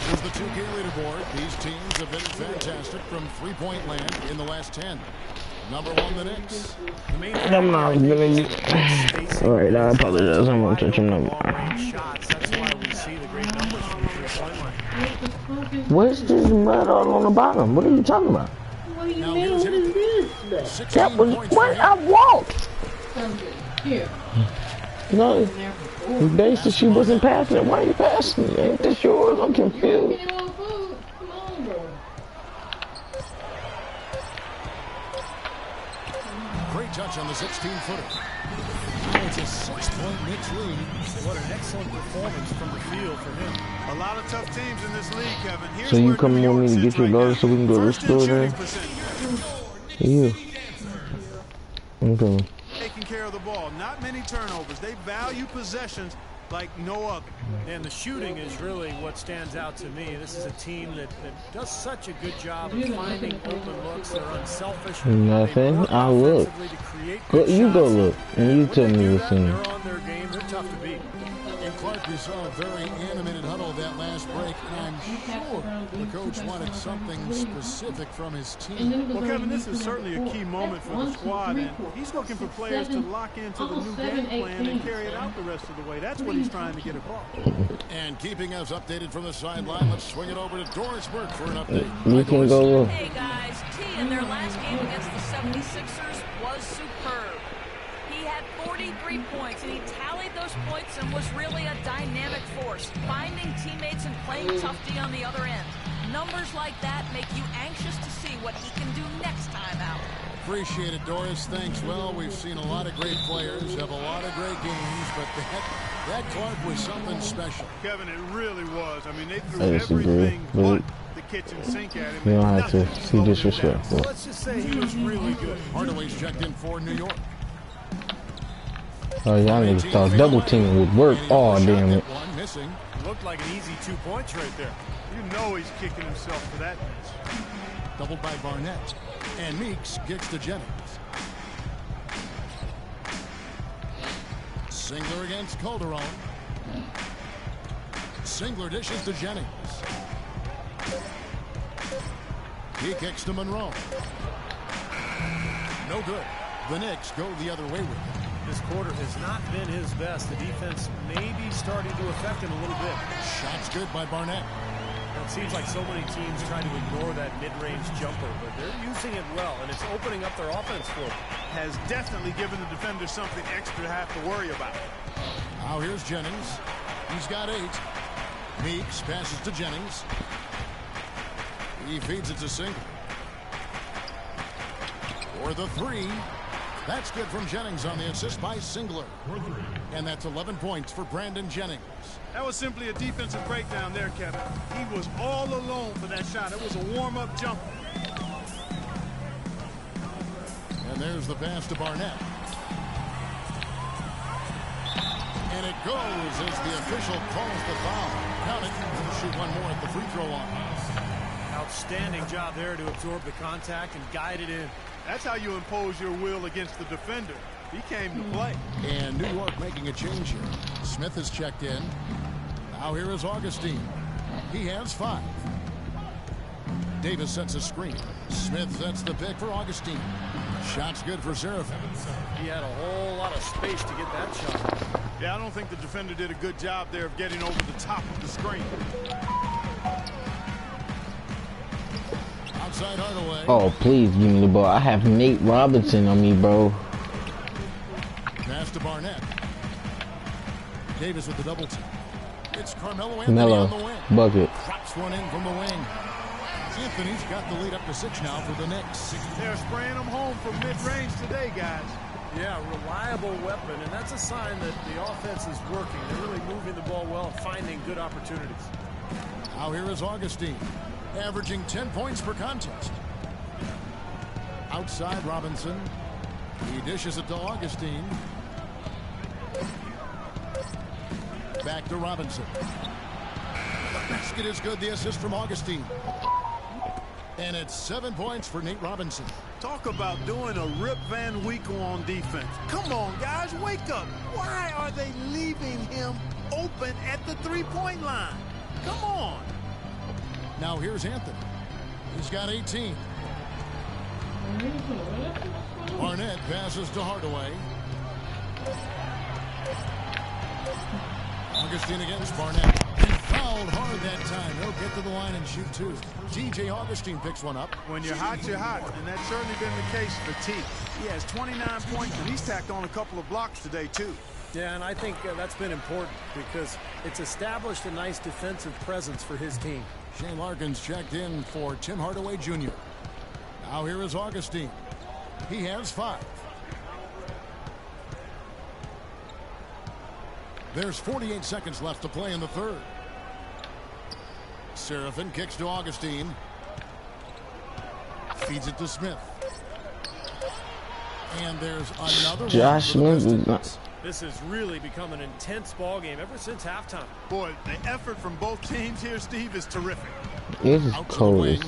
Here's the 2K leaderboard. These teams have been fantastic from three-point land in the last 10. Number 1, the Knicks. I'm not gonna use. Alright, I apologize. I'm gonna touch him number. Where's this mud all on the bottom? What are you talking about? What do you mean? What is this? That was what I walked. Here. No, they said she wasn't passing it. Why are you passing it? Ain't this yours? I'm confused. Great touch on the 16-footer. Now it's a 6-point Knicks lead. What an excellent performance from the field for him. A lot of tough teams in this league, Kevin. Here's So you coming with me to get your daughter so we can go to the store there? Yeah. I'm coming. Taking care of the ball. Not many turnovers. They value possessions like no other. And the shooting is really what stands out to me. This is a team that does such a good job of finding open looks. They're unselfish. Nothing. I look. Go, you go look, and you tell me what's in it. their game, they're tough to beat. And Clark, we saw a very animated huddle that last break, and I'm sure the coach wanted something specific from his team. Well, Kevin, this is certainly a key moment for the squad, and he's looking for players to lock into the new game plan and carry it out the rest of the way. That's what he's trying to get across. And keeping us updated from the sideline, let's swing it over to Doris Burke for an update. We can go. Hey guys, T in their last game against the 76ers was superb. He had 43 points, and he tallied those points and was really a dynamic force, finding teammates and playing tough D on the other end. Numbers like that make you anxious to see what he can do next time out. Appreciate it, Doris. Thanks. Well, we've seen a lot of great players have a lot of great games, but that Clark was something special. Kevin, it really was. I mean, they threw everything but the kitchen sink at him. You don't have to be disrespectful. Let's just say he was really good. Hardaway's checked in for New York. Oh, y'all niggas thought double teaming would work. Oh, damn it. Missing. Looked like an easy 2 points right there. You know he's kicking himself for that miss. Doubled by Barnett. And Meeks kicks to Jennings. Singler against Calderon. Singler dishes to Jennings. He kicks to Monroe. No good. The Knicks go the other way with him. This quarter has not been his best. The defense may be starting to affect him a little bit. Shots good by Barnett. It seems like so many teams try to ignore that mid-range jumper, but they're using it well, and it's opening up their offense for them. Has definitely given the defender something extra to have to worry about. Now here's Jennings. He's got 8. Meeks passes to Jennings. He feeds it to Singler. For the 3. That's good from Jennings on the assist by Singler. And that's 11 points for Brandon Jennings. That was simply a defensive breakdown there, Kevin. He was all alone for that shot. It was a warm-up jumper. And there's the pass to Barnett. And it goes as the official calls the foul. Count it. He'll shoot one more at the free throw line. Outstanding job there to absorb the contact and guide it in. That's how you impose your will against the defender. He came to play. And New York making a change here. Smith has checked in. Now here is Augustine. He has 5. Davis sets a screen. Smith sets the pick for Augustine. Shot's good for Seraphin. He had a whole lot of space to get that shot. Yeah, I don't think the defender did a good job there of getting over the top of the screen. Outside Hardaway. Oh, please give me the ball. I have Nate Robinson on me, bro. Pass to Barnett. Davis with the double team. It's Carmelo Anthony Melo. on the wing. Bucket. Drops one in from the wing. Anthony's got the lead up to 6 now for the Knicks. They're spraying them home from mid-range today, guys. Yeah, reliable weapon, and that's a sign that the offense is working. They're really moving the ball well and finding good opportunities. Now here is Augustine, averaging 10 points per contest. Outside Robinson. He dishes it to Augustine. Back to Robinson. The basket is good. The assist from Augustine. And it's 7 points for Nate Robinson. Talk about doing a Rip Van Winkle on defense. Come on, guys, wake up. Why are they leaving him open at the three-point line? Come on. Now here's Anthony. He's got 18. Barnett passes to Hardaway. Augustine against Barnett. And fouled hard that time. He'll get to the line and shoot 2. DJ Augustine picks one up. When you're hot, you're hot. And that's certainly been the case for T. He has 29 points, and he's tacked on a couple of blocks today, too. Yeah, and I think that's been important because it's established a nice defensive presence for his team. Shane Larkin's checked in for Tim Hardaway Jr. Now here is Augustine. He has 5. There's 48 seconds left to play in the third. Seraphin kicks to Augustine. Feeds it to Smith. And there's another Josh Smith. This has really become an intense ball game ever since halftime. Boy, the effort from both teams here, Steve, is terrific. This is cold.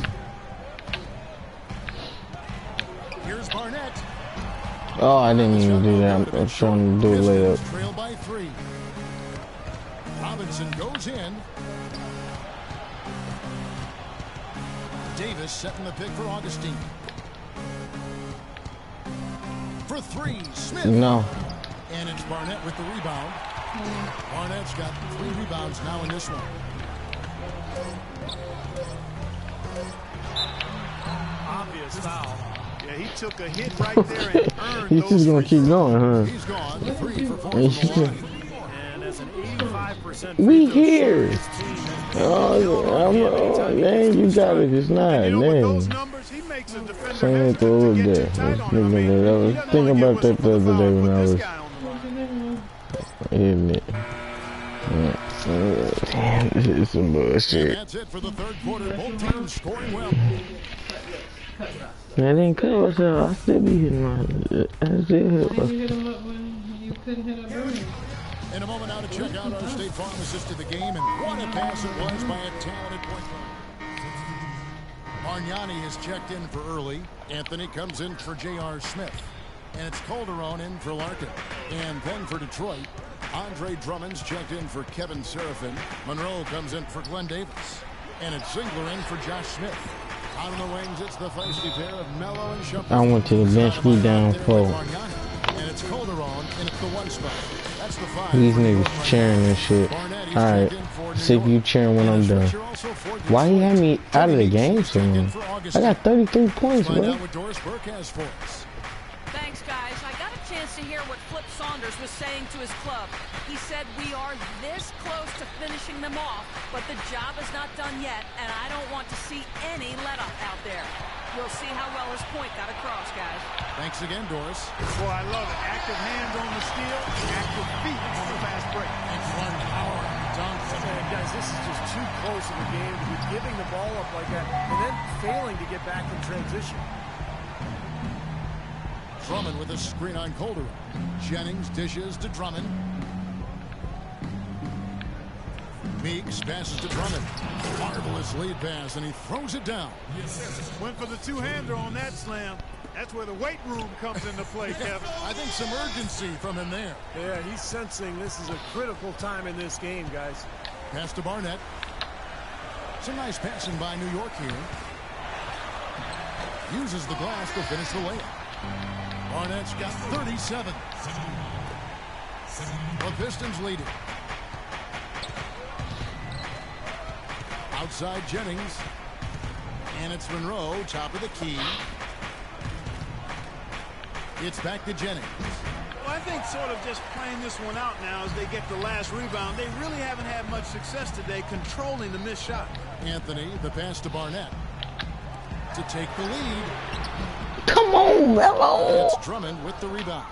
Here's Barnett. Oh, I didn't even do that. I'm trying to do it later. Trail by 3. Robinson goes in. Davis setting the pick for Augustine. For 3, Smith. No. And it's Barnett with the rebound. Barnett's got 3 rebounds now in this one. Obvious foul. Yeah, he took a hit right there and earned He's just going to keep going, huh? He's gone 3 for 4 from the line. And as an 85% We here. Oh, man, you got it. It's not. Man. Same thing over there. I was thinking about that the other day when I was hitting it. Damn, this is some bullshit. That's it for the third quarter. Both teams scoring well. I didn't cut myself. I still be hitting my. I still hit Why did you hit him up when you couldn't hit a burner? In a moment now to check out our State Farm assist to the game, and what a pass it was by a talented point guard. Bargnani has checked in for early. Anthony comes in for J.R. Smith. And it's Calderon in for Larkin. And then for Detroit, Andre Drummond's checked in for Kevin Serafin. Monroe comes in for Glenn Davis. And it's Singler in for Josh Smith. Out on the wings, it's the feisty pair of Mello and Shumpert. I went to the bench, we down 4. And it's Calderon in at the 1 spot. That's the 5. These niggas cheering and shit. Alright, see if you cheering when I'm done. Why you had me out of the game so long? I got 33 points, bro. Thanks, guys. I got a chance to hear what Flip Saunders was saying to his club. He said we are this close to finishing them off, but the job is not done yet, and I don't want to see any let-up out there. We'll see how well his point got across, guys. Thanks again, Doris. Boy, I love it. Active hands on the steal, active feet on the fast break. And one power dunk. Man, guys, this is just too close in the game to be giving the ball up like that and then failing to get back in transition. Drummond with a screen on Calderon. Jennings dishes to Drummond. Meeks passes to Drummond. Marvelous lead pass, and he throws it down. Went for the two-hander on that slam. That's where the weight room comes into play, Kevin. I think some urgency from him there. Yeah, he's sensing this is a critical time in this game, guys. Pass to Barnett. Some nice passing by New York here. Uses the glass to finish the layup. Barnett's got 37. The Pistons lead it. Outside Jennings. And it's Monroe, top of the key. It's back to Jennings. Well, I think sort of just playing this one out now as they get the last rebound. They really haven't had much success today controlling the missed shot. Anthony, the pass to Barnett. To take the lead. Come on, Mello. It's Drummond with the rebound.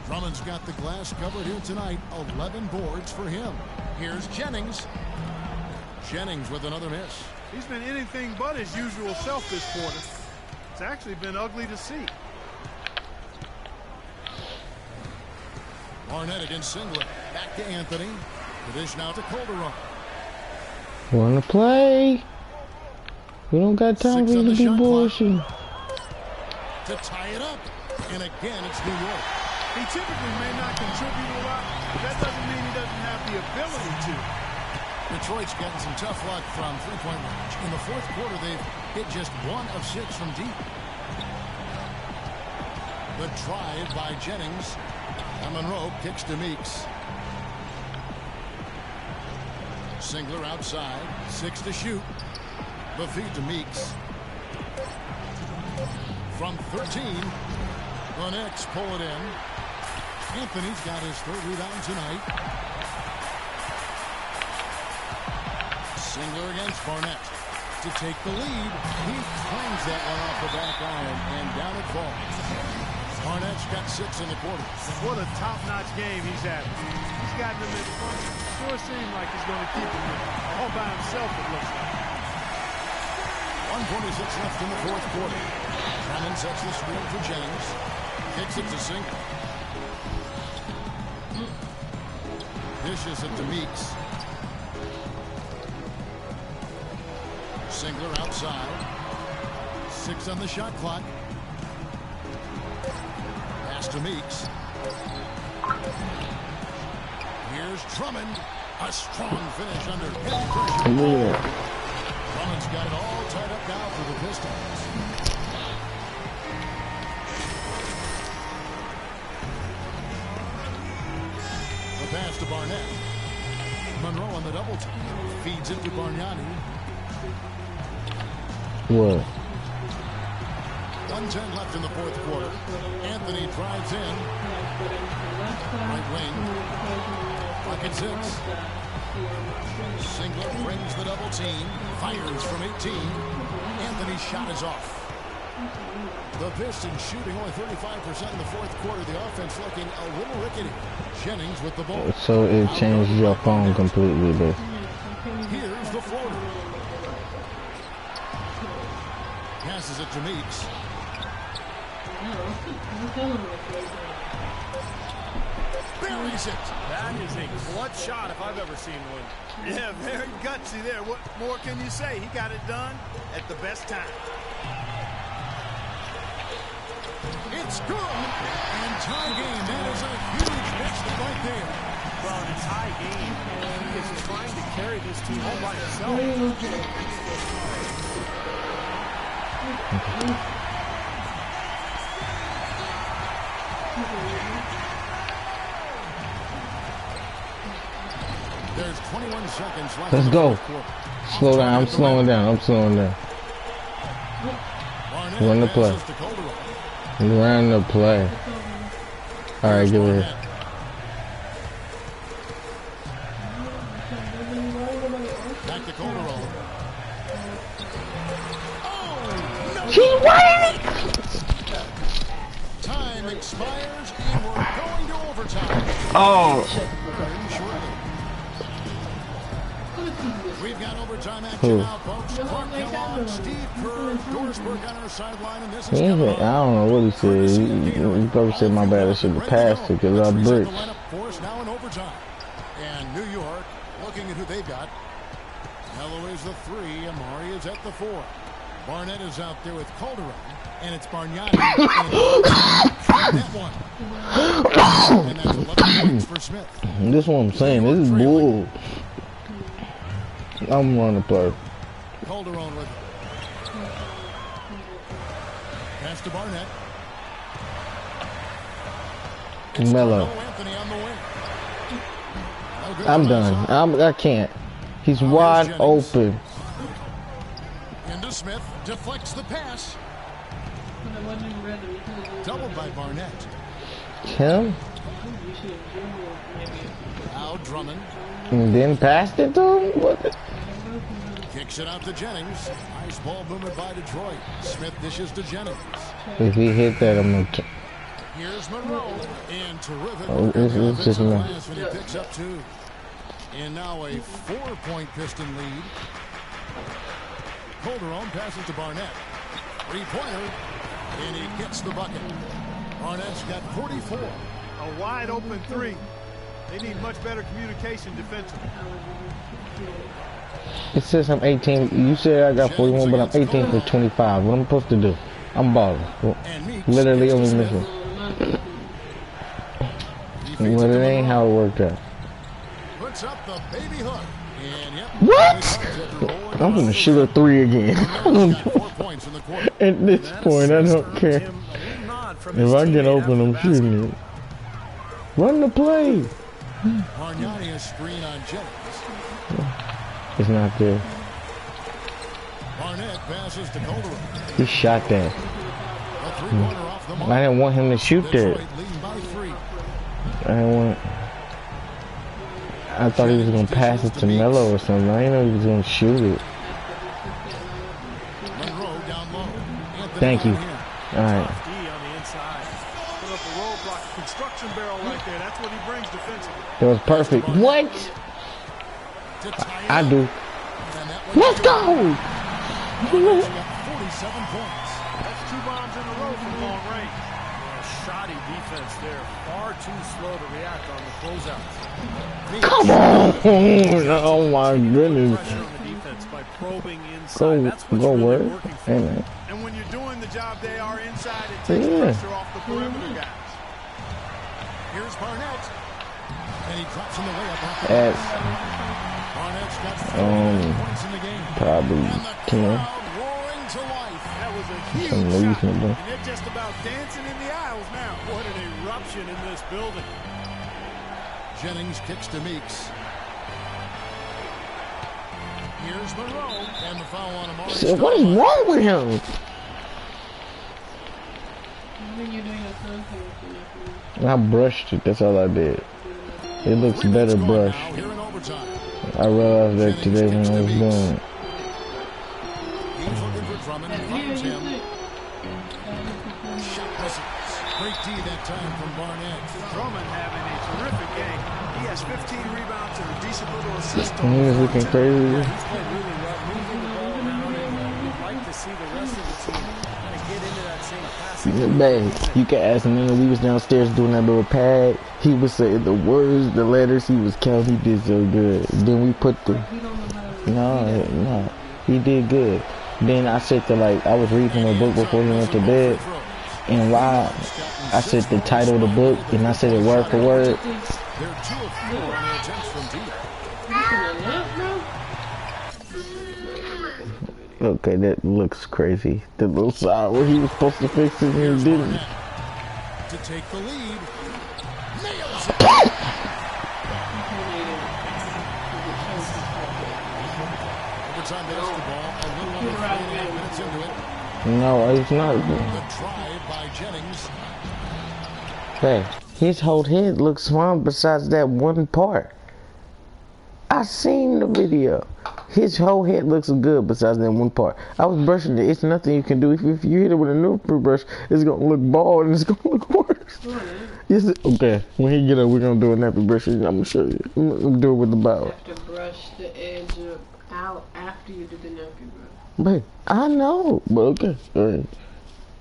Drummond's got the glass covered here tonight. 11 boards for him. Here's Jennings. Jennings with another miss. He's been anything but his usual self this quarter. It's actually been ugly to see. Barnett against Singlet. Back to Anthony. The dish now to Calderon. Wanna play? We don't got time for you to be bullshit. To tie it up. And again, it's New York. He typically may not contribute a lot, but that doesn't mean he doesn't have the ability to. Detroit's getting some tough luck from three-point range. In the fourth quarter, they've hit just 1 of 6 from deep. The drive by Jennings. And Monroe kicks to Meeks. Singler outside. 6 to shoot. The feed to Meeks. From 13, the Knicks pull it in. Anthony's got his 3rd rebound tonight. Singler against Barnett to take the lead. He clangs that one off the back iron, and down it falls. Barnett's got 6 in the quarter. What a top-notch game he's having. He's gotten them in front. Sure seems like he's going to keep them all by himself, it looks like. 1:46 left in the fourth quarter. Drummond sets the screen for Jennings. Kicks it to Singler. Dishes it to Meeks. Singler outside. 6 on the shot clock. to Meeks. Here's Drummond. A strong finish under heavy pressure. Drummond's got it all tied up now for the Pistons. The pass to Barnett. Monroe on the double team. Feeds it to Bargnani. What? 1:10 left in the fourth quarter. Anthony drives in. Right wing. Pocket 6. Singlet brings the double team. Fires from 18. Anthony's shot is off. The Pistons shooting only 35% in the fourth quarter. The offense looking a little rickety. Jennings with the ball. So it changed your phone completely, though. Here's the floater. Passes it to Meeks. Buries it. That is a clutch shot if I've ever seen one. Yeah, very gutsy there. What more can you say? He got it done at the best time. It's good. And tie game. That is a huge basket right there. Well, in a tie game, he is trying to carry this team all by himself. There's 21 seconds left. Let's go. Slow down. I'm slowing down. I'm slowing down. Run the play. Run the play. All right, give it here. Back to Calderon. He won! Time expires and we're going to overtime. Oh. We've got overtime action now, folks. Clark Kellogg, Steve Kerr, Dorsberg on our sideline, and this is I don't know what he said. He probably said, my bad, I should have passed it because I bricks. For us now in overtime. And New York looking at who they've got. Mello is the 3. Amari is at the 4. Barnett is out there with Calderon. And it's Bargnani. That one. And that's 11 points for Smith. This is what I'm saying. This is bull. I'm running the play. Calderon with it. Pass to Barnett. Mello. I'm done. I can't. He's wide open. Into Smith. Deflects the pass. Doubled by Barnett. Him? Now Drummond. And then passed it to him? What? Kicks it out to Jennings. Nice ball movement by Detroit. Smith dishes to Jennings. If he hit that, I'm going to... Here's Monroe. And terrific. Oh, it's just me. And he picks up 2. And now a 4-point Piston lead. Calderon passes to Barnett. 3-pointer. And he gets the bucket. Barnett's got 44. A wide open 3. They need much better communication defensively. It says I'm 18. You said I got 41, but I'm 18 for 25. What am I supposed to do? I'm balling. Literally only missing. Well, it ain't how it worked out. Puts up the baby hook. And yep, what? I'm going to shoot a 3 again. At this point, I don't care. If I get open, I'm shooting it. Run the play. Bargnani a screen on Jennings. It's not there. Barnett passes to Calderon. He shot that. I didn't want him to shoot that. I thought he was going to pass it to Mello or something. I didn't know he was going to shoot it. Thank you. All right. Construction barrel right there. That's what he brings defensively. That was perfect. What? I do. Let's go! 47 points. That's 2 bombs in a row from long range. Shoddy defense there. Far too slow to react on the closeouts. Come on! Oh my goodness. Pressure on the defense by probing inside. That's what's go really work. working for them. And when you're doing the job they are inside, it takes pressure off the perimeter guys. Here's Barnett. And he drops in the layup off the That's Barnett's got 49 points in the game. probably And the 10. crowd roaring to life. That was a huge Some shot. reasonable. And they're just about dancing in the aisles now. What an eruption in this building. Jennings kicks to Meeks. Here's Monroe. And the foul on Amari. Shit, what is wrong with him? I brushed it. That's all I did. It looks better brushed. I realized that today when I was doing it. He's looking for Drummond. Finds him. Shot misses. Great D that time from Barnett. Drummond having a terrific game. He has 15 rebounds and a decent little assist. He was looking crazy. He's played really well, moving the ball around, and we'd like to see the rest of the team kind of get into that same passing. Man, you can ask him, we was downstairs doing that little pad. He was saying the words, the letters, he was counting. He did so good. Then we put the... No, he did good. Then I said to I was reading a book before he went to bed. And while I said the title of the book, and I said it word for word. They're 2 of 4 on the attempts from deep. Okay, that looks crazy. The little side where he was supposed to fix it and he didn't. To take the lead. Nails it. Overtime basketball. A little under 3.5 minutes into it. No, it's not. The drive by Jennings. Hey, his whole head looks fine besides that one part. I seen the video. His whole head looks good besides that one part. I was brushing it. It's nothing you can do. If you hit it with a new brush, it's going to look bald and it's going to look worse. Yes, okay, when he get up, we're going to do a nappy brush. I'm going to show you. I'm going to do it with the bow. You have to brush the edge out after you do the nappy brush. But I know. But okay. All right.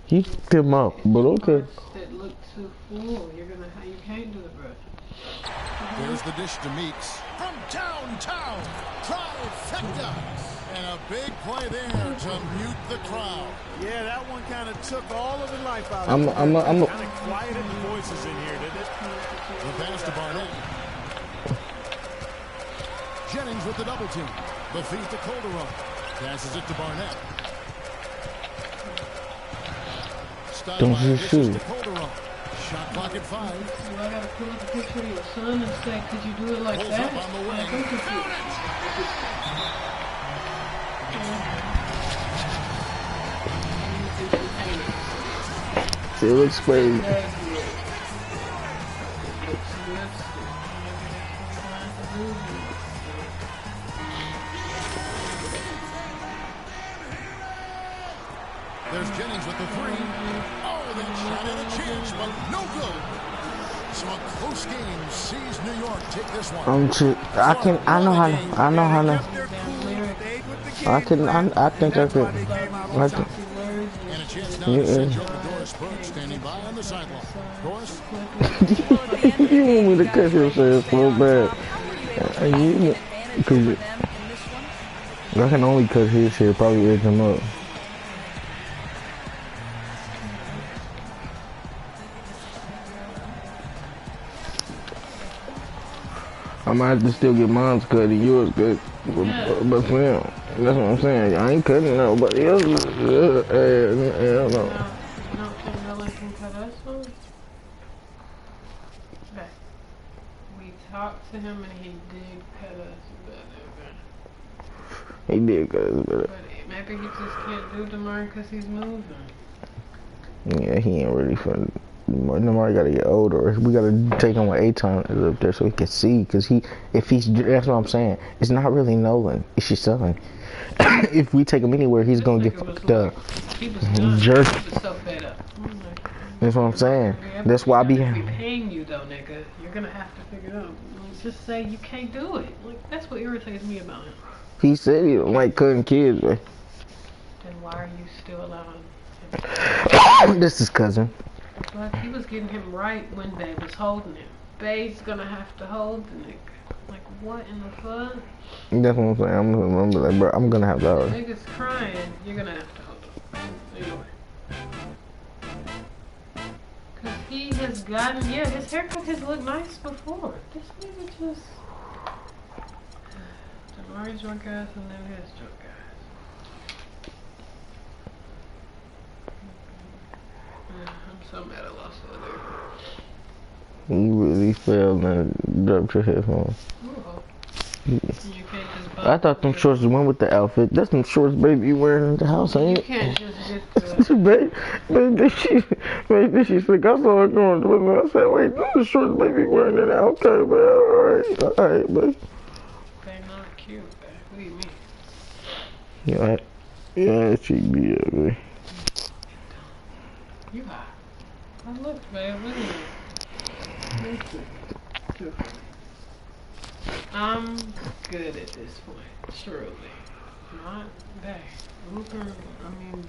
He picked him up. But okay. That look too full. You can't do the brush. There's the dish to Meeks. From downtown, trifecta. And a big play there to mute the crowd. Yeah, that one kind of took all of the life out I'm of it. Kind of quieted the voices in here, didn't it? The pass to Barnett. Jennings with the double team. The feed to Calderon. Passes it to Barnett. Don't you shoot. Shot clock at 5. So I gotta pull up a picture of your son and say, could you do it like that? Up on the wing. It looks crazy. There's Jennings with the 3. Oh, that shot had a chance, but no good. So a close game sees New York take this one. I know how to. I think I could. And a chance now to send Joe Doris Burke standing by on the sideline. Doris? You want me to cut him so bad. I can only cut his hair, probably edge him up. I might have to still get mine's cut and yours cut, but for him, that's what I'm saying. I ain't cutting nobody else. Hell no. You don't think Miller can cut us one? Okay. We talked to him and he did cut us better. He did cut us better. But maybe he just can't do tomorrow because he's moving. Yeah, he ain't really fun. Nobody gotta get older. We gotta take him with A-Time up there so he can see. Cause that's what I'm saying. It's not really Nolan. It's your son. If we take him anywhere, he's gonna get fucked up. He was done. Jerk. He was so fed up. That's what I'm saying. That's why I be paying you though, nigga. You're gonna have to figure it out. Just say you can't do it. Like that's what irritates me about him. He said he don't like cutting kids, man. Then why are you still allowing him? This is cousin. But he was getting him right when Babe was holding him. Babe's gonna have to hold the nigga. Like, what in the fuck? That's what I'm saying. I'm gonna be like, bro, I'm gonna have to hold him. Nigga's crying, you're gonna have to hold him. Anyway. Cause he he has gotten, yeah, his haircut has looked nice before. This nigga just... Jamari's drunk ass and then his drunk ass. I'm so mad I lost the other. You really failed and dropped your headphones. I thought them shorts went with the outfit. That's them shorts baby wearing in the house, ain't it? You can't just get baby, she's like, I saw her going to me. I said, wait, them the shorts baby wearing in the house. Okay, man, alright, baby. They're not cute, babe. What do you mean? Yeah, she be ugly. You hot. I look, babe. What are you? I'm good at this point, surely. Not bad. Uber,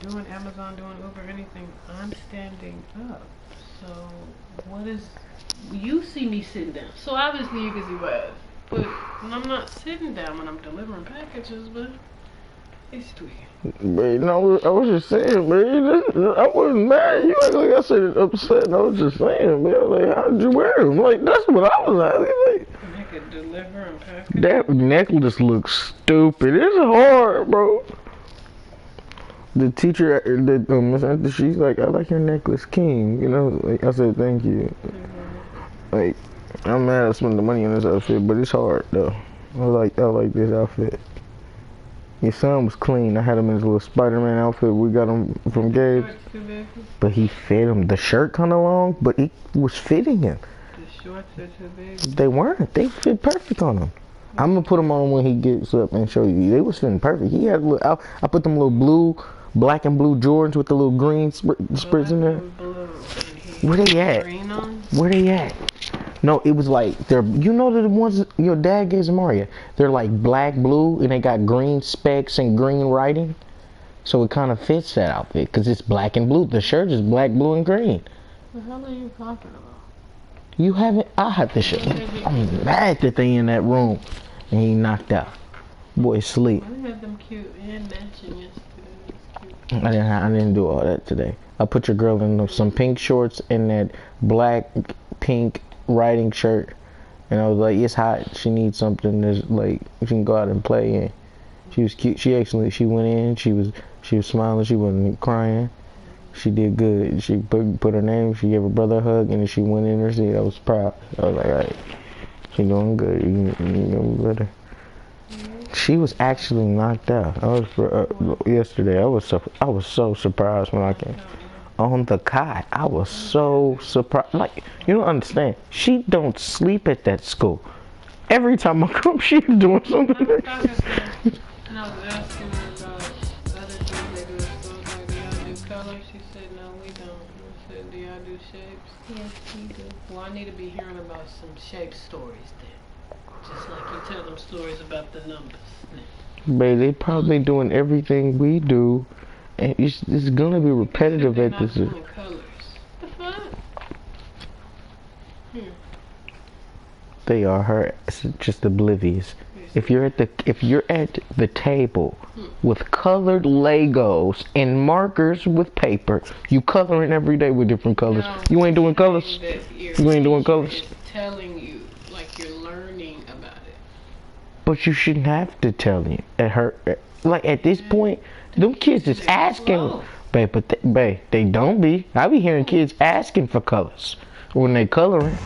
doing Amazon, doing Uber, anything, I'm standing up. So, what is, you see me sitting down. So obviously you can see my ass. But I'm not sitting down when I'm delivering packages, but it's tweaking. Man, no, I was just saying, man, I wasn't mad. You act like I said it upset, and I was just saying, man, like, how'd you wear them? Like, that's what I was asking, like. They could deliver and package. That necklace looks stupid. It's hard, bro. The teacher, Miss Anthony, she's like, I like your necklace, King. You know, like, I said, thank you. Like, I'm mad I spent the money on this outfit, but it's hard, though. I like this outfit. Your son was clean. I had him in his little Spider-Man outfit. We got him from Gabe's. But he fit him. The shirt kind of long, but he was fitting him. The shorts are too big. They weren't. They fit perfect on him. I'm going to put them on when he gets up and show you. They was fitting perfect. He had a little, I put them little black and blue Jordans with the little green spritz in there. Where they at? Where they at? No, it was like, they're, you know the ones your dad gave Maria? They're like black, blue, and they got green specks and green writing. So it kind of fits that outfit, because it's black and blue. The shirt is black, blue, and green. What the hell are you talking about? You haven't, I have to show. I'm mad that they in that room and he knocked out. Boy, sleep. I had them cute and matching yesterday. I didn't do all that today. I put your girl in some pink shorts and that black, pink riding shirt, and I was like, it's hot. She needs something that's like she can go out and play in. She was cute. She went in. She was smiling. She wasn't crying. She did good. She put her name. She gave her brother a hug, and then she went in her seat. I was proud. I was like, all right, she doing good. You know better. She was actually knocked out. I was yesterday. I was so surprised when I came on the cot. I was so surprised. Like, you don't understand. She don't sleep at that school. Every time I come, she's doing something. And I was asking her about other things they do at school. Like, do y'all do color? She said, no, we don't. I said, do y'all do shapes? Yes, we do. Well, I need to be hearing about some shape stories then. Just like you tell them stories about the numbers. Babe, they probably doing everything we do, and it's gonna be repetitive at this. Not doing colors. The fuck? They are her just oblivious. If you're at the table with colored Legos and markers with paper, you coloring every day with different colors. No, you ain't doing colors. You ain't doing colors. Telling you like you're learning about it. But you shouldn't have to tell you at her. Like at this point, them kids is asking. Babe, but they don't be. I be hearing kids asking for colors when they coloring.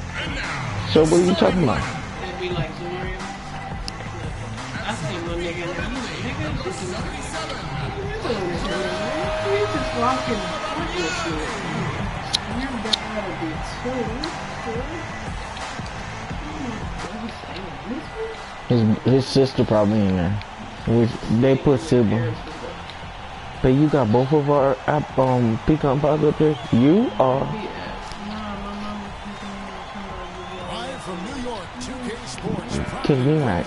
So what are you talking about? It'd be like Mario. I see one nigga in there. Nigga, just walking. You gotta be too. His sister probably in there. They put siblings. But you got both of our pecan pies up there. You are. Can you not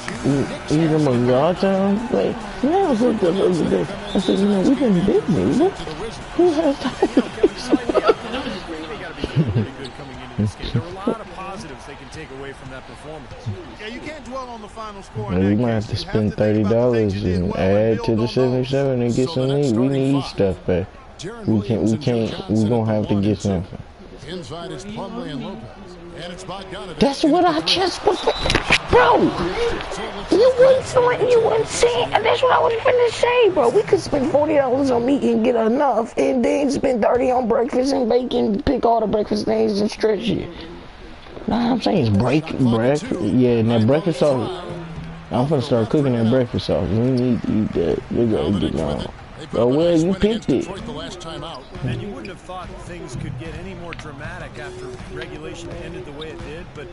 eat them on your time? Like, now it's the other day. I said, you know, we've been busy. Who has time? There are a lot of positives they can take away from that performance. Yeah, you can't dwell on the final score. We might have to spend $30 and add to the 77 and get some meat. We need stuff back. We gonna have to get something. Inside is Plumlee and Lopez. And it's Bogdanovich. That's what I just was. Bro, you wouldn't say. That's what I was finna say, bro. We could spend $40 on meat and get enough, and then spend $30 on breakfast and bacon, pick all the breakfast things and stretch it. Nah, I'm saying it's breakfast. Yeah, and that breakfast sauce. I'm finna start cooking that breakfast sauce. We need to eat that. We're gonna get on. Oh, well, you picked it. And you wouldn't have thought things could get any more dramatic after regulation ended the way it did, but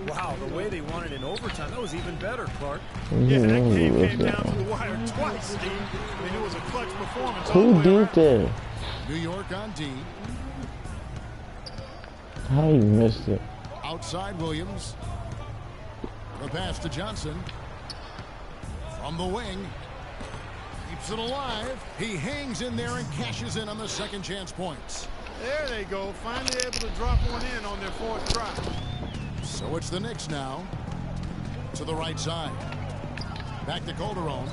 wow, the way they won it in overtime, that was even better, Clark. Yeah, that game came down to the wire twice, Steve. I mean, it was a clutch performance. Who did that? New York on D. How you missed it? Outside Williams. The pass to Johnson. From the wing. Keeps it alive. He hangs in there and cashes in on the second chance points. There they go. Finally able to drop one in on their fourth try. So it's the Knicks now. To the right side. Back to Calderon.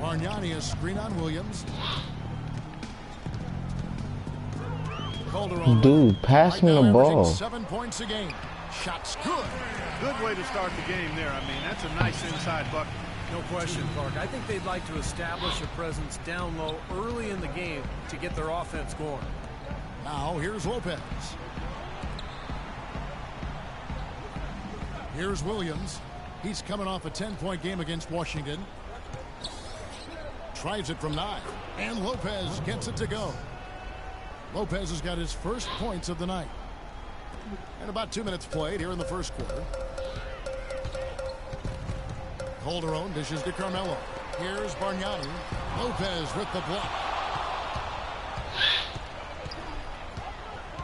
Bargnani a screen on Williams. Calderon. Dude, pass me the ball. 7 points a game. Shots good. Good way to start the game there. I mean, that's a nice inside bucket. No question, Clark. I think they'd like to establish a presence down low early in the game to get their offense going. Now, here's Lopez. Here's Williams. He's coming off a 10-point game against Washington. Tries it from 9. And Lopez gets it to go. Lopez has got his first points of the night. And about 2 minutes played here in the first quarter. Calderon dishes to Carmelo. Here's Bargnani. Lopez with the block.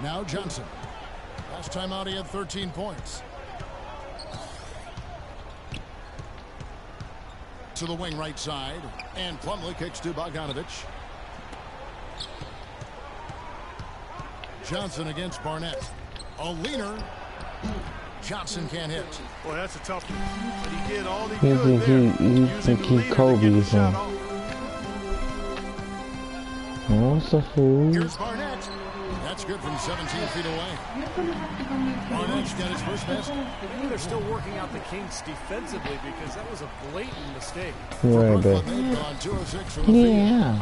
Now Johnson. Last time out he had 13 points. To the wing right side. And Plumlee kicks to Bogdanovich. Johnson against Barnett. A leaner. Johnson can't hit. Boy, that's a tough one. But he did all he You could there. think he Kobe or something? What's the fool? Here's Barnett. That's good from 17 feet away. Barnett's got his first basket. Maybe they're still working out the kinks defensively because that was a blatant mistake. Right back. Yeah.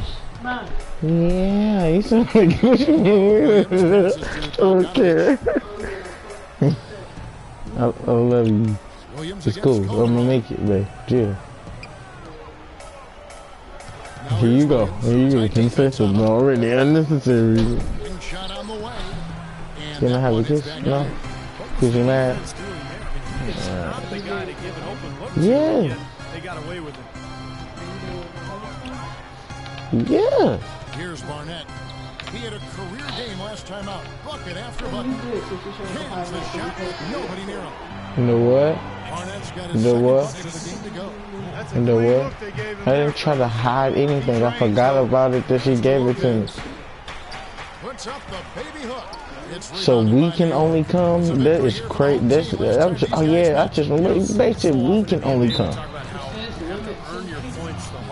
Yeah, you sound like okay. I love you. It's cool. I'm gonna make it, babe. Chill. Here you go. Here you go. Confession already unnecessary. Can I have a kiss? No? Cause you're mad? Yeah. They got away with it. Yeah. Here's Barnett. He had a career game last time out. Bucket after bucket. Hits the shot. Nobody near him. You know what? Barnett's got You his know second what? bucket of the game to go. You know what? I didn't try to hide anything. I forgot about it that she gave it to me. Puts up the baby hook. So we can only come. That is crazy. Oh yeah, I just they said we can only come.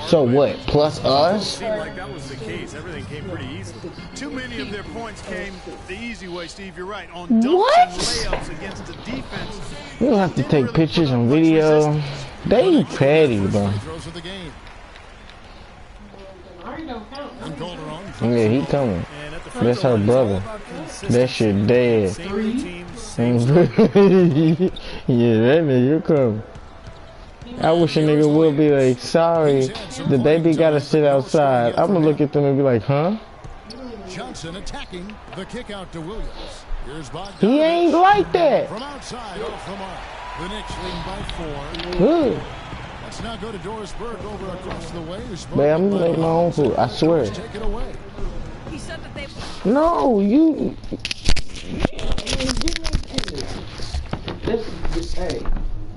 So what? Plus us? Seemed like that was the case. Everything came pretty easy. Too many of their points came the easy way, Steve. You're right. On dunks and layups against the defense. We don't have to take pictures and video. They petty, bro. Yeah, he coming. That's her brother. That shit dead. Yeah, that nigga coming. I wish a nigga would be like, sorry, the baby gotta sit outside. I'm gonna look at them and be like, huh? Johnson attacking the kick out to Williams. Here's He ain't like that. From outside off the mark. The Knicks lead by 4. Good. Let's now go to Doris Berg over across the way. Babe, I'm gonna make my own food. I swear. Take it away. He said that they. No, you. Hey,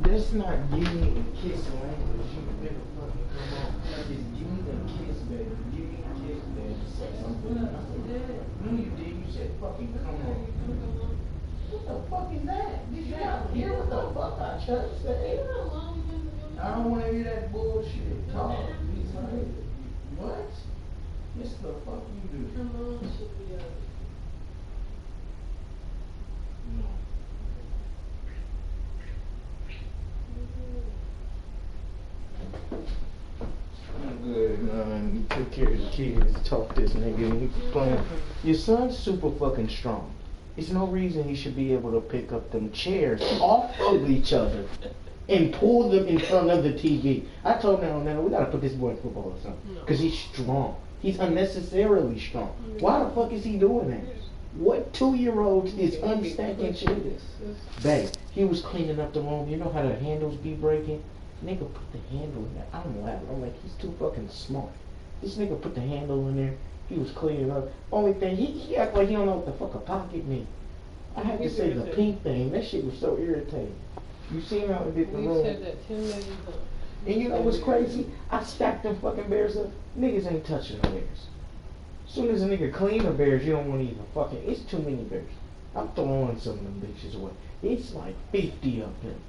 that's not giving me a kiss language. You better fucking come on. Just give me a kiss, baby. Give me a kiss, baby. Say something. No, you did. You said fucking come on. What the fuck is that? Did you not hear what the fuck I just said? I don't want to hear that bullshit. Talk. What? Yes, the fuck you do. I'm good, man. You take care of the kids. Talk this nigga. He playing. Your son's super fucking strong. There's no reason he should be able to pick up them chairs off of each other and pull them in front of the TV. I told him, now we gotta put this boy in football or something. Because he's strong. He's unnecessarily strong. Why the fuck is he doing that? What 2-year-old is unstacking shit? Babe, he was cleaning up the room. You know how the handles be breaking? Nigga put the handle in there. I'm laughing. I'm like, he's too fucking smart. This nigga put the handle in there. He was cleaning up. Only thing, he act like he don't know what the fuck a pocket mean. I had to say the pink thing. That shit was so irritating. You seen how it did the room? Said that 10 million times. And you know what's crazy? I stacked them fucking bears up. Niggas ain't touching the bears. As soon as a nigga clean the bears, you don't want to even fucking. It's too many bears. I'm throwing some of them bitches away. It's like 50 of them.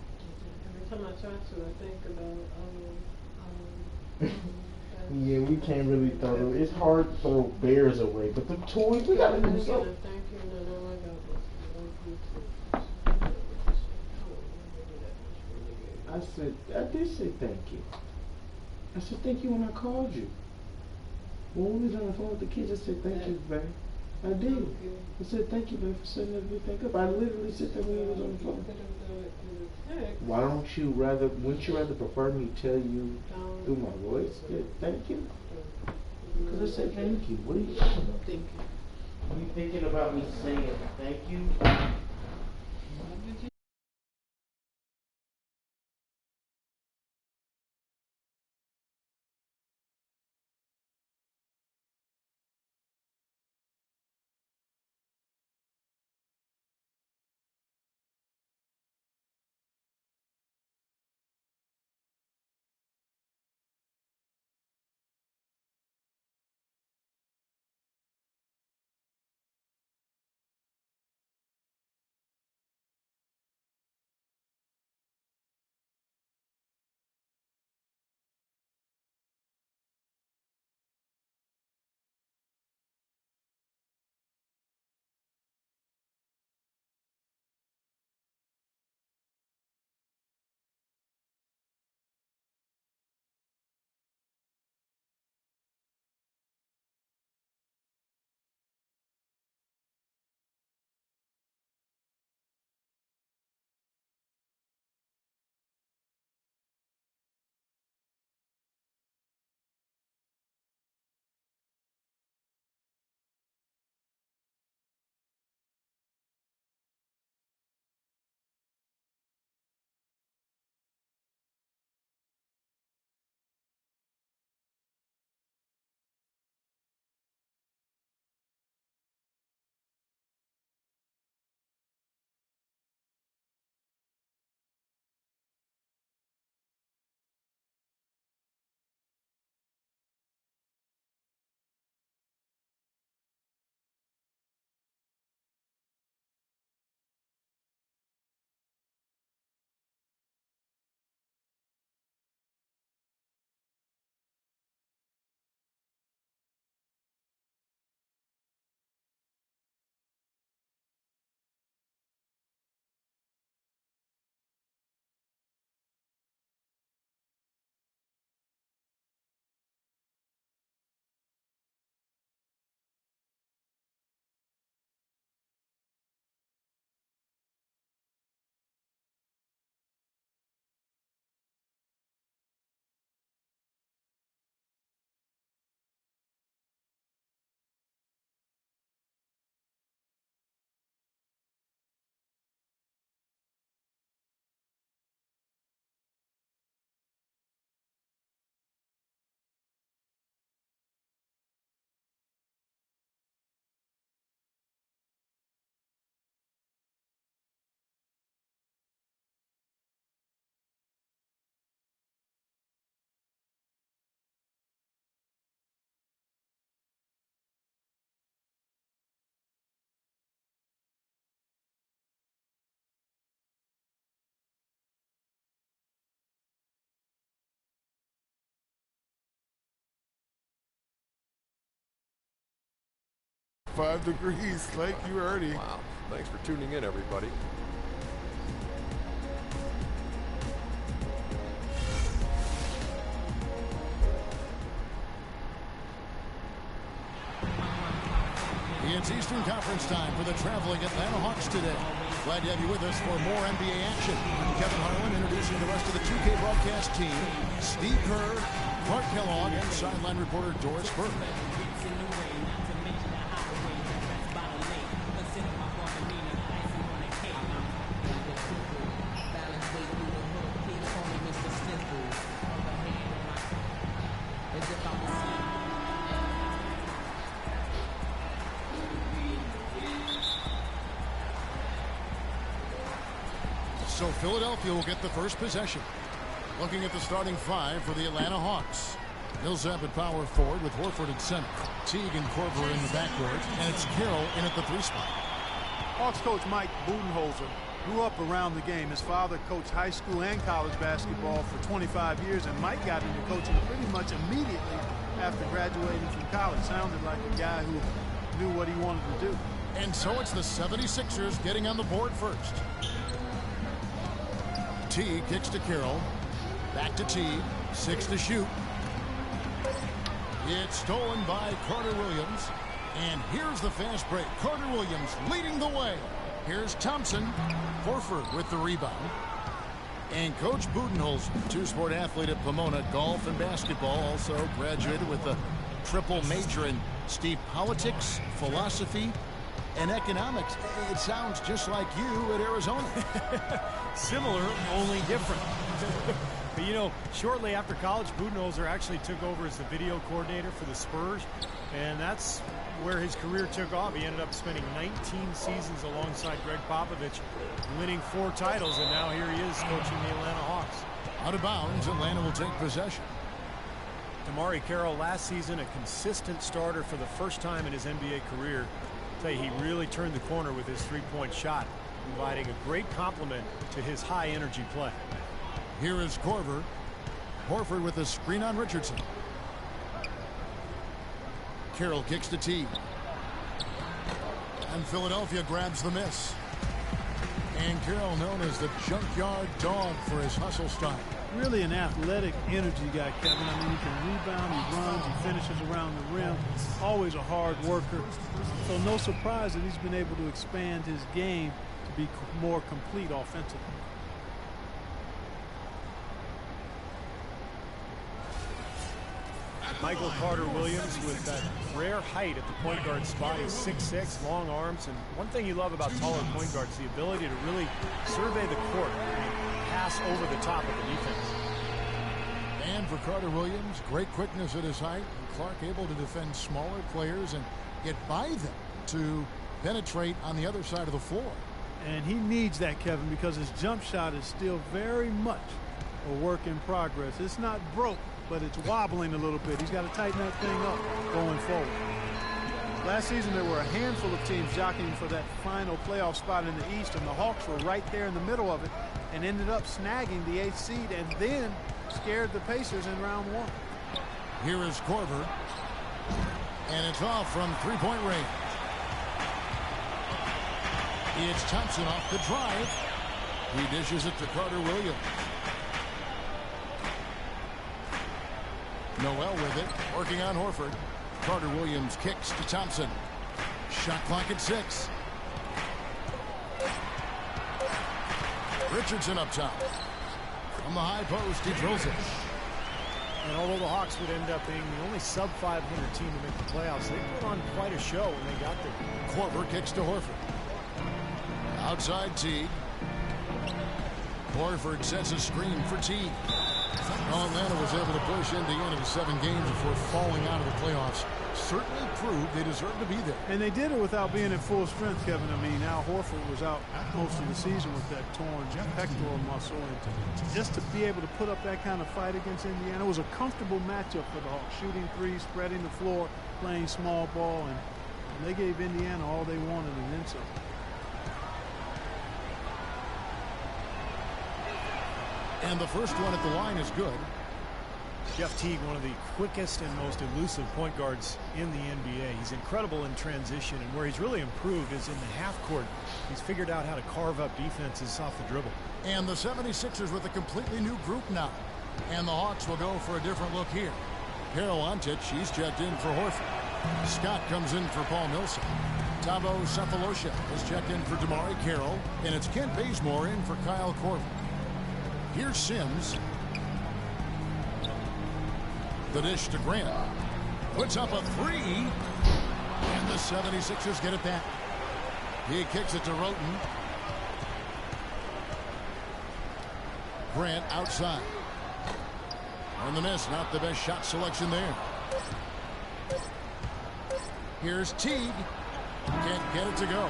Every time I try to, I think about yeah, we can't really throw them. It's hard to throw bears away, but the toys, we gotta do something. Thank you, no, I got this. I did say thank you. I said thank you when I called you. When we was on the phone with the kids, I said thank you, babe. I did. I said thank you, babe, for setting everything up. I literally said that when you was on the phone. Why don't you rather, wouldn't you rather prefer me tell you through my voice that thank you? Because I said thank you. What are you talking about? Thank you. Are you thinking about me saying thank you? 5 degrees, Lake. You heard him. Wow. Thanks for tuning in, everybody. It's Eastern Conference time for the traveling Atlanta Hawks today. Glad to have you with us for more NBA action. I'm Kevin Harlan, introducing the rest of the 2K broadcast team. Steve Kerr, Clark Kellogg, and sideline reporter Doris Burke. So Philadelphia will get the first possession. Looking at the starting five for the Atlanta Hawks. Millsap at power forward with Horford at center. Teague and Korver in the backcourt. And it's Carroll in at the 3 spot. Hawks coach Mike Budenholzer grew up around the game. His father coached high school and college basketball for 25 years, and Mike got into coaching pretty much immediately after graduating from college. Sounded like a guy who knew what he wanted to do. And so it's the 76ers getting on the board first. Teague kicks to Carroll. Back to Teague. 6 to shoot. It's stolen by Carter Williams. And here's the fast break. Carter Williams leading the way. Here's Thompson. Horford with the rebound. And Coach Budenholzer, two-sport athlete at Pomona, golf and basketball, also graduated with a triple major in Steve, politics, philosophy, and economics. It sounds just like you at Arizona. Similar, only different. But, you know, shortly after college, Budenholzer actually took over as the video coordinator for the Spurs, and that's where his career took off. He ended up spending 19 seasons alongside Greg Popovich, winning 4 titles, and now here he is coaching the Atlanta Hawks. Out of bounds, Atlanta will take possession. Damari Carroll last season a consistent starter for the first time in his NBA career. He really turned the corner with his 3-point shot, providing a great complement to his high-energy play. Here is Korver. Horford with a screen on Richardson. Carroll kicks to Teague. And Philadelphia grabs the miss. And Carroll known as the junkyard dog for his hustle style. Really an athletic energy guy, Kevin. I mean, he can rebound, he runs, he finishes around the rim. Always a hard worker. So no surprise that he's been able to expand his game to be more complete offensively. Michael Carter Williams with that rare height at the point guard spot. He's 6'6", long arms, and one thing you love about taller point guards is the ability to really survey the court and pass over the top of the defense. And for Carter Williams, great quickness at his height. And Clark able to defend smaller players and get by them to penetrate on the other side of the floor. And he needs that, Kevin, because his jump shot is still very much a work in progress. It's not broke, but it's wobbling a little bit. He's got to tighten that thing up going forward. Last season, there were a handful of teams jockeying for that final playoff spot in the East, and the Hawks were right there in the middle of it and ended up snagging the 8th seed and then scared the Pacers in round 1. Here is Korver, and it's off from 3-point range. It's Thompson off the drive. He dishes it to Carter Williams. Noel with it, working on Horford. Carter Williams kicks to Thompson. Shot clock at 6. Richardson up top. From the high post, he drills it. And although the Hawks would end up being the only sub-500 team to make the playoffs, they put on quite a show when they got there. Korver kicks to Horford. Outside Teague. Horford sets a screen for Teague. Atlanta was able to push Indiana to 7 games before falling out of the playoffs. Certainly proved they deserve to be there. And they did it without being at full strength, Kevin. I mean, Al Horford was out most of the season with that torn pectoral muscle. And just to be able to put up that kind of fight against Indiana was a comfortable matchup for the Hawks. Shooting threes, spreading the floor, playing small ball, and they gave Indiana all they wanted and then some. And the first one at the line is good. Jeff Teague, one of the quickest and most elusive point guards in the NBA. He's incredible in transition, and where he's really improved is in the half court. He's figured out how to carve up defenses off the dribble. And the 76ers with a completely new group now. And the Hawks will go for a different look here. Peroantic, he's checked in for Horford. Scott comes in for Paul Millsap. Thabo Sefolosha is checked in for Damari Carroll. And it's Kent Bazemore in for Kyle Korver. Here's Sims. The dish to Grant. Puts up a three. And the 76ers get it back. He kicks it to Roten. Grant outside. On the miss, not the best shot selection there. Here's Teague. Can't get it to go.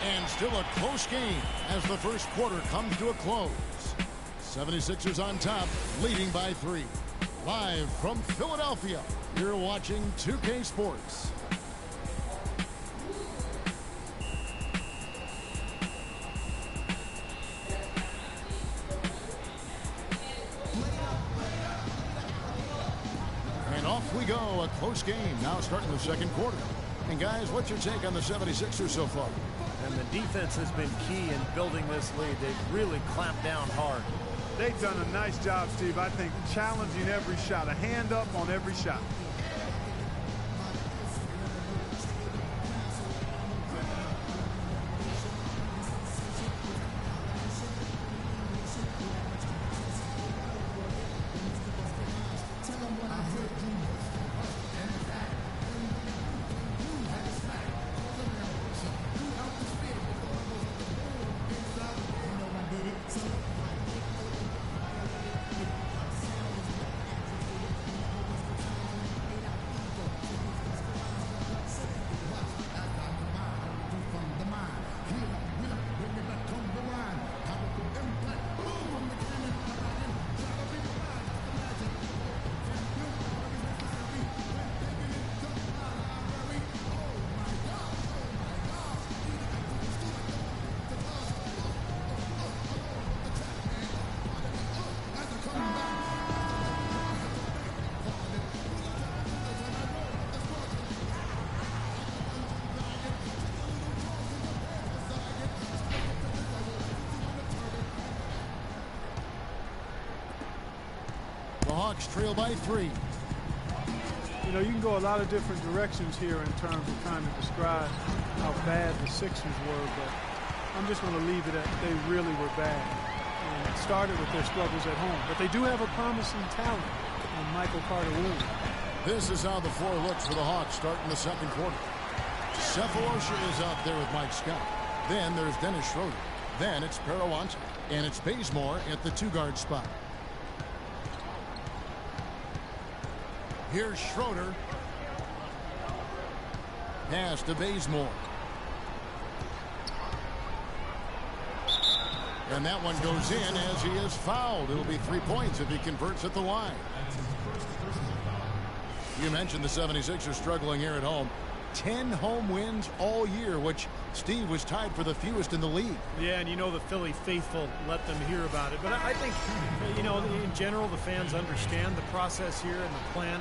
And still a close game as the first quarter comes to a close. 76ers on top, leading by 3. Live from Philadelphia, you're watching 2K Sports. And off we go, a close game, now starting the second quarter. And guys, what's your take on the 76ers so far? And the defense has been key in building this lead. They've really clamped down hard. They've done a nice job, Steve. I think challenging every shot, a hand up on every shot. The Hawks trail by 3. You know, you can go a lot of different directions here in terms of trying to describe how bad the Sixers were, but I'm just going to leave it at they really were bad. And it started with their struggles at home. But they do have a promising talent in Michael Carter-Williams. This is how the floor looks for the Hawks starting the second quarter. Sefolosha is out there with Mike Scott. Then there's Dennis Schroeder. Then it's Peroantic. And it's Bazemore at the 2-guard spot. Here's Schroeder. Pass to Bazemore. And that one goes in as he is fouled. It'll be 3 points if he converts at the line. You mentioned the 76ers struggling here at home. 10 home wins all year, which Steve was tied for the fewest in the league. Yeah, and you know the Philly faithful let them hear about it. But I think, you know, in general, the fans understand the process here and the plan.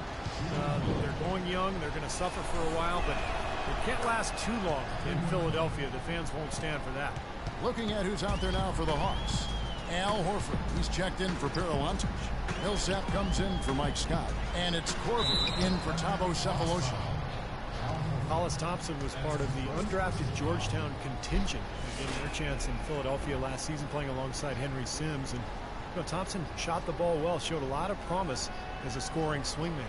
They're going young. They're going to suffer for a while, but it can't last too long in Philadelphia. The fans won't stand for that. Looking at who's out there now for the Hawks. Al Horford. He's checked in for Peroantic. Millsap comes in for Mike Scott. And it's Korver in for Thabo Sefolosha. Hollis Thompson was part of the undrafted Georgetown contingent getting their chance in Philadelphia last season, playing alongside Henry Sims. And you know, Thompson shot the ball well, showed a lot of promise as a scoring swingman.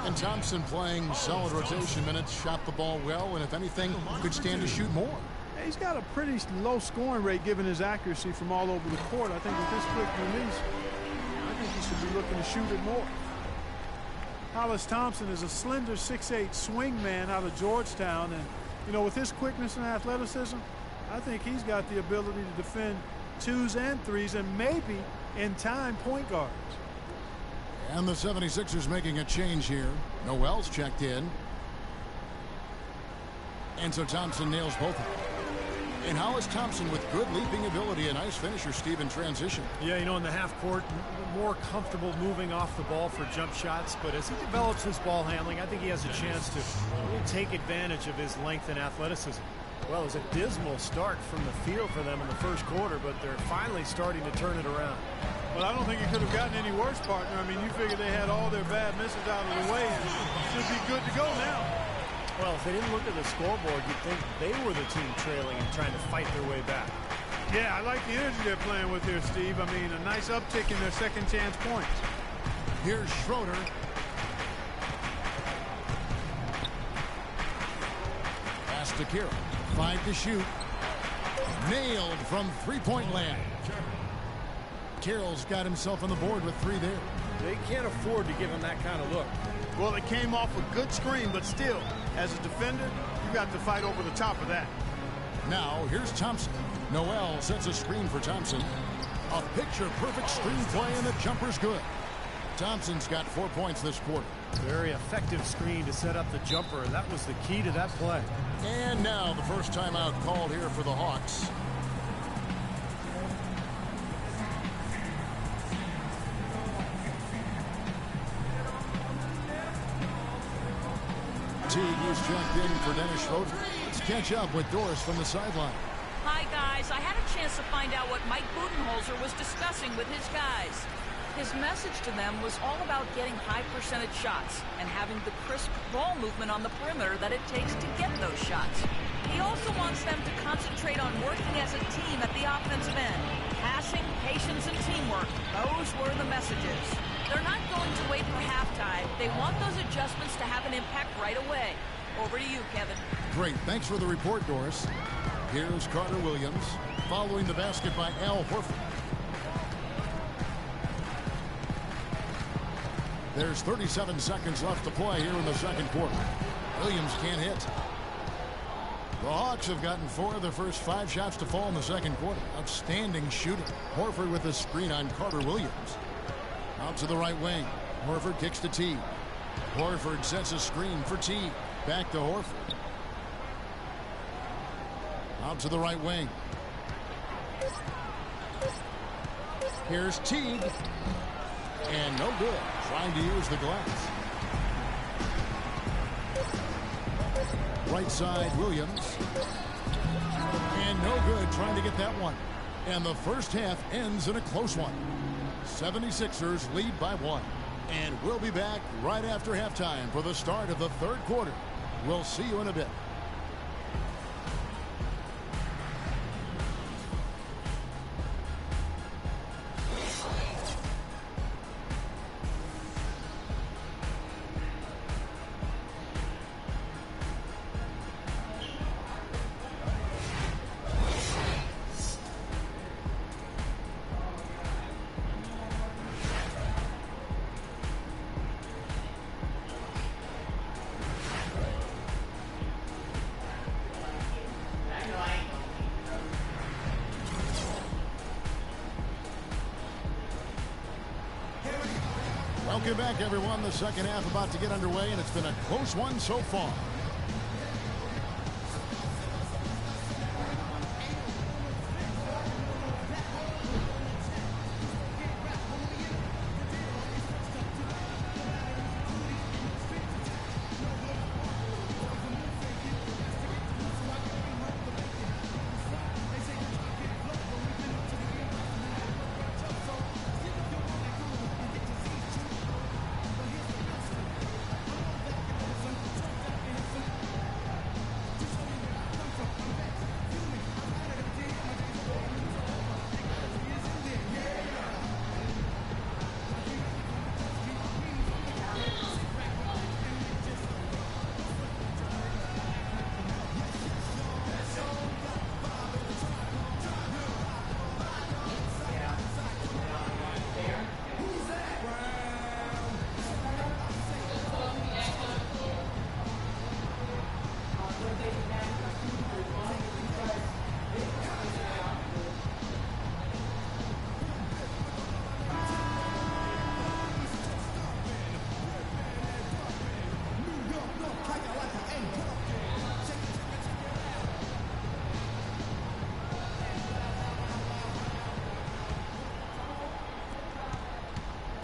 And Thompson playing solid rotation minutes, shot the ball well, and if anything, could stand to shoot more. He's got a pretty low scoring rate given his accuracy from all over the court. I think with this quick release, I think he should be looking to shoot it more. Hollis Thompson is a slender 6'8" swingman out of Georgetown, and you know, with his quickness and athleticism, I think he's got the ability to defend 2s and 3s and maybe in time point guards. And the 76ers making a change here. Noel's checked in. And so Thompson nails both of them. And how is Thompson with good leaping ability, a nice finisher, Steve, in transition? Yeah, you know, in the half court, more comfortable moving off the ball for jump shots. But as he develops his ball handling, I think he has a chance to really take advantage of his length and athleticism. Well, it was a dismal start from the field for them in the first quarter, but they're finally starting to turn it around. Well, I don't think it could have gotten any worse, partner. I mean, you figure they had all their bad misses out of the way and should be good to go now. Well, if they didn't look at the scoreboard, you'd think they were the team trailing and trying to fight their way back. Yeah, I like the energy they're playing with here, Steve. I mean, a nice uptick in their second chance points. Here's Schroeder. Pass to Kira. 5 to shoot. Nailed from three-point land. Carroll's got himself on the board with 3 there. They can't afford to give him that kind of look. Well, it came off a good screen, but still, as a defender, you got to fight over the top of that. Now, here's Thompson. Noel sets a screen for Thompson. A picture-perfect screen play, and the jumper's good. Thompson's got 4 points this quarter. Very effective screen to set up the jumper, and that was the key to that play. And now the first timeout called here for the Hawks. Teague is checked in for Dennis Schroeder. Let's catch up with Doris from the sideline. Hi, guys. I had a chance to find out what Mike Budenholzer was discussing with his guys. His message to them was all about getting high percentage shots and having the crisp ball movement on the perimeter that it takes to get those shots. He also wants them to concentrate on working as a team at the offensive end. Passing, patience, and teamwork. Those were the messages. They're not going to wait for halftime. They want those adjustments to have an impact right away. Over to you, Kevin. Great. Thanks for the report, Doris. Here's Carter Williams following the basket by Al Horford. There's 37 seconds left to play here in the second quarter. Williams can't hit. The Hawks have gotten 4 of their first 5 shots to fall in the second quarter. Outstanding shooting. Horford with a screen on Carter Williams. Out to the right wing. Horford kicks to Teague. Horford sets a screen for Teague. Back to Horford. Out to the right wing. Here's Teague. And no good. Trying to use the glass. Right side, Williams. And no good trying to get that one. And the first half ends in a close one. 76ers lead by 1. And we'll be back right after halftime for the start of the third quarter. We'll see you in a bit. Welcome back, everyone. The second half about to get underway, and it's been a close one so far.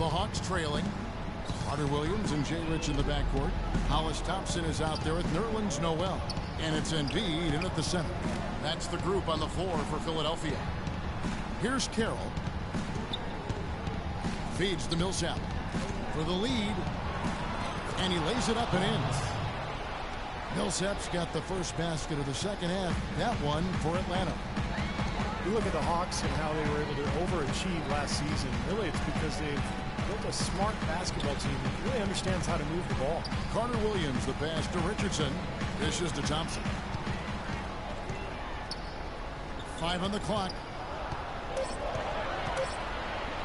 Hawks trailing. Carter Williams and Jay Rich in the backcourt. Hollis Thompson is out there with Nerlens Noel. And it's Embiid in at the center. That's the group on the floor for Philadelphia. Here's Carroll. Feeds to Millsap for the lead. And he lays it up and in. Millsap's got the first basket of the second half. That one for Atlanta. You look at the Hawks and how they were able to overachieve last season. Really, it's because they've built a smart basketball team that really understands how to move the ball. Carter Williams, the pass to Richardson. Dishes to Thompson. 5 on the clock.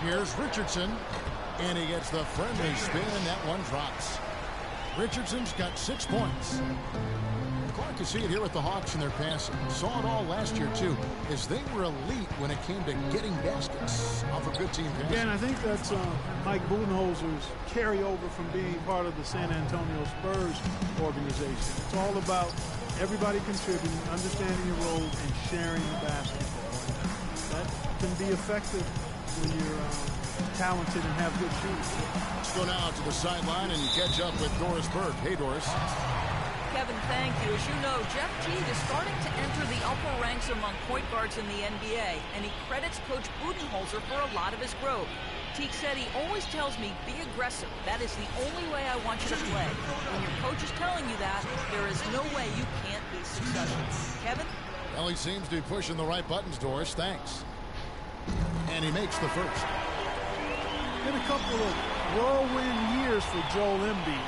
Here's Richardson. And he gets the friendly spin, and that one drops. Richardson's got 6 points. Clark, you see it here with the Hawks in their passing. Saw it all last year, too, as they were elite when it came to getting baskets off a good team pass. Yeah, and I think that's Mike Budenholzer's carryover from being part of the San Antonio Spurs organization. It's all about everybody contributing, understanding your role, and sharing the basketball. That can be effective when you're talented and have good shooters. Let's go now to the sideline and catch up with Doris Burke. Hey, Doris. Kevin, thank you. As you know, Jeff Teague is starting to enter the upper ranks among point guards in the NBA, and he credits Coach Budenholzer for a lot of his growth. Teague said he always tells me, be aggressive. That is the only way I want you to play. When your coach is telling you that, there is no way you can't be successful. Kevin? Well, he seems to be pushing the right buttons, Doris. Thanks. And he makes the first. Been a couple of whirlwind years for Joel Embiid.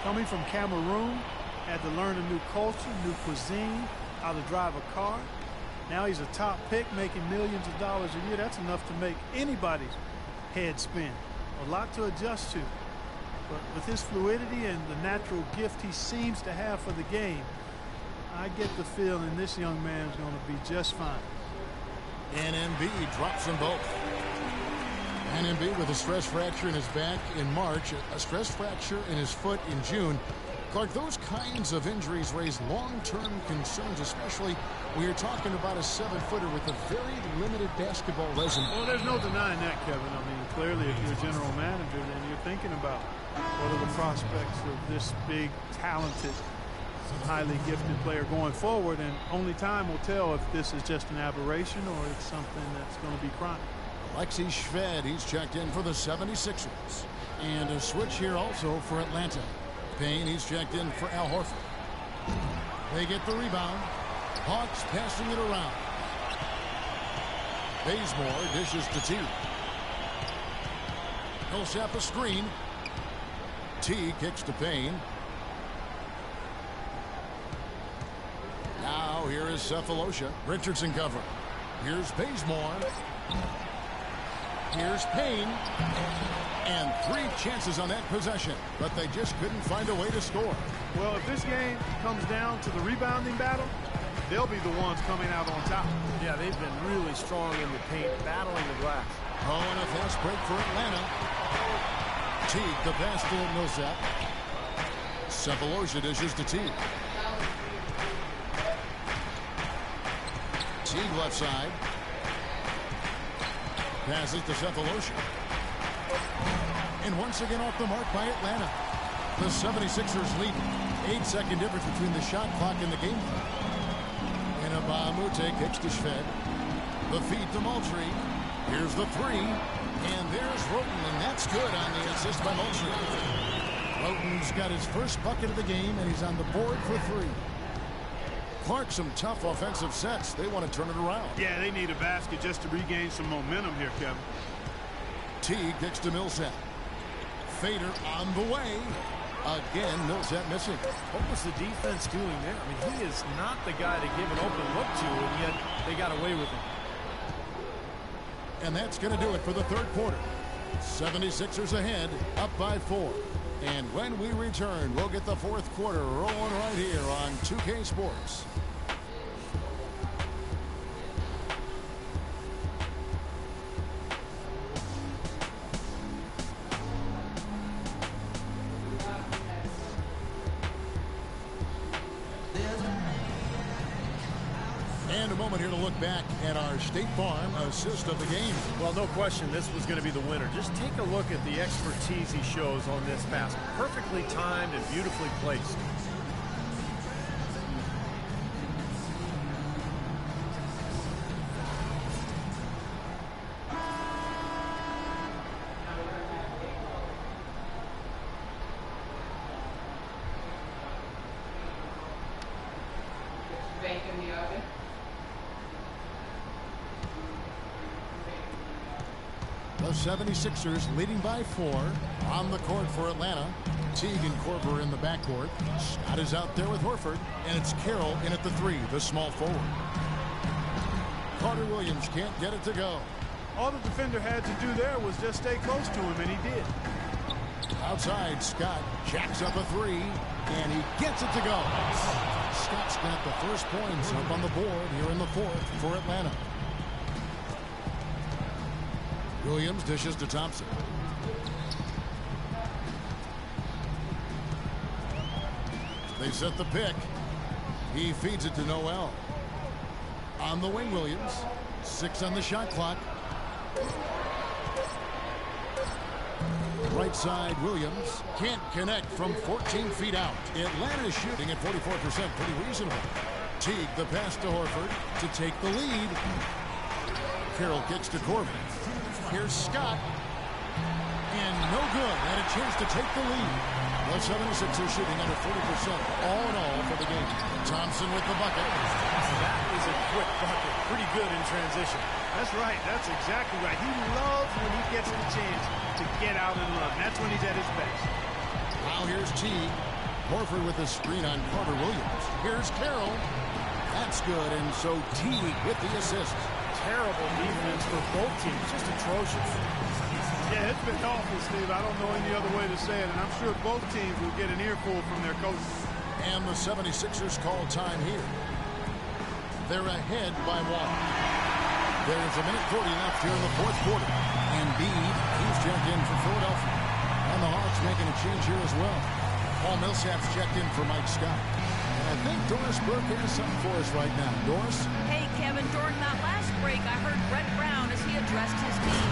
Coming from Cameroon, had to learn a new culture, new cuisine, how to drive a car. Now he's a top pick, making millions of dollars a year. That's enough to make anybody's head spin. A lot to adjust to. But with his fluidity and the natural gift he seems to have for the game, I get the feeling this young man is going to be just fine. And Embiid drops them both. And Embiid with a stress fracture in his back in March, a stress fracture in his foot in June. Clark, those kinds of injuries raise long-term concerns, especially when you're talking about a 7-footer with a very limited basketball resume. Well, there's no denying that, Kevin. I mean, clearly, if you're a general manager, then you're thinking about what are the prospects of this big, talented, highly gifted player going forward, and only time will tell if this is just an aberration or it's something that's going to be chronic. Alexi Shved, he's checked in for the 76ers. And a switch here also for Atlanta. Payne, he's checked in for Al Horford. They get the rebound. Hawks passing it around. Bazemore dishes to Teague. Millsap a screen. Teague kicks to Payne. Now here is Cephalosha. Richardson cover. Here's Bazemore. Here's Payne. And 3 chances on that possession, but they just couldn't find a way to score. Well, if this game comes down to the rebounding battle, they'll be the ones coming out on top. Yeah, they've been really strong in the paint, battling the glass. Oh, and a fast break for Atlanta. Teague, the pass to Millsap. Cephalosha dishes to Teague. Teague left side. Passes to Cephalosha. And once again off the mark by Atlanta. The 76ers lead. 8-second difference between the shot clock and the game clock. And Abamute kicks to Shved. The feed to Moultrie. Here's the 3. And there's Roten, and that's good on the assist by Moultrie. Roten's got his first bucket of the game, and he's on the board for 3. Clark, some tough offensive sets. They want to turn it around. Yeah, they need a basket just to regain some momentum here, Kevin. Teague kicks to Millsap. Fader on the way. Again, Millsap missing. What was the defense doing there? I mean, he is not the guy to give an open look to, and yet they got away with him. And that's going to do it for the third quarter. 76ers ahead, up by 4. And when we return, we'll get the fourth quarter rolling right here on 2K Sports. moment here to look back at our State Farm assist of the game. Well, no question this was going to be the winner. Just take a look at the expertise he shows on this pass. Perfectly timed and beautifully placed. The 76ers leading by 4 on the court for Atlanta. Teague and Korver in the backcourt. Scott is out there with Horford, and it's Carroll in at the 3, the small forward. Carter Williams can't get it to go. All the defender had to do there was just stay close to him, and he did. Outside, Scott jacks up a 3, and he gets it to go. Scott's got the first points up on the board here in the 4th for Atlanta. Williams dishes to Thompson. They set the pick. He feeds it to Noel. On the wing, Williams. 6 on the shot clock. Right side, Williams can't connect from 14 feet out. Atlanta shooting at 44%, pretty reasonable. Teague the pass to Horford to take the lead. Carroll kicks to Corbin. Here's Scott. And no good. And a chance to take the lead. The 76ers shooting under 40% all in all for the game. Thompson with the bucket. That is a quick bucket. Pretty good in transition. That's right. That's exactly right. He loves when he gets the chance to get out and run. That's when he's at his best. Now here's Teague. Horford with a screen on Carter Williams. Here's Carroll. That's good. And so Teague with the assist. Terrible defense for both teams. Just atrocious. Yeah, it's been awful, Steve. I don't know any other way to say it, and I'm sure both teams will get an earful from their coaches. And the 76ers call time here. They're ahead by 1. There's a minute 40 left here in the 4th quarter. And Embiid, he's checked in for Philadelphia. And the Hawks making a change here as well. Paul Millsap's checked in for Mike Scott. And I think Doris Burke has something for us right now. Doris? Hey, Kevin, during that last break, I heard Brett Brown as he addressed his team.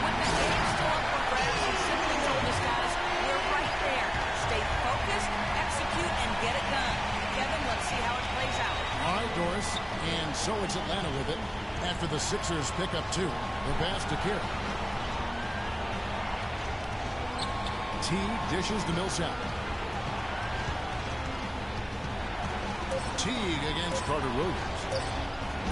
With the game still up for grabs, he simply told his guys, we're right there. Stay focused, execute, and get it done. Kevin, let's see how it plays out. All right, Doris. And so it's Atlanta with it after the Sixers pick up 2. The pass to Carroll. Teague dishes to Millsap. Teague against Carter Williams.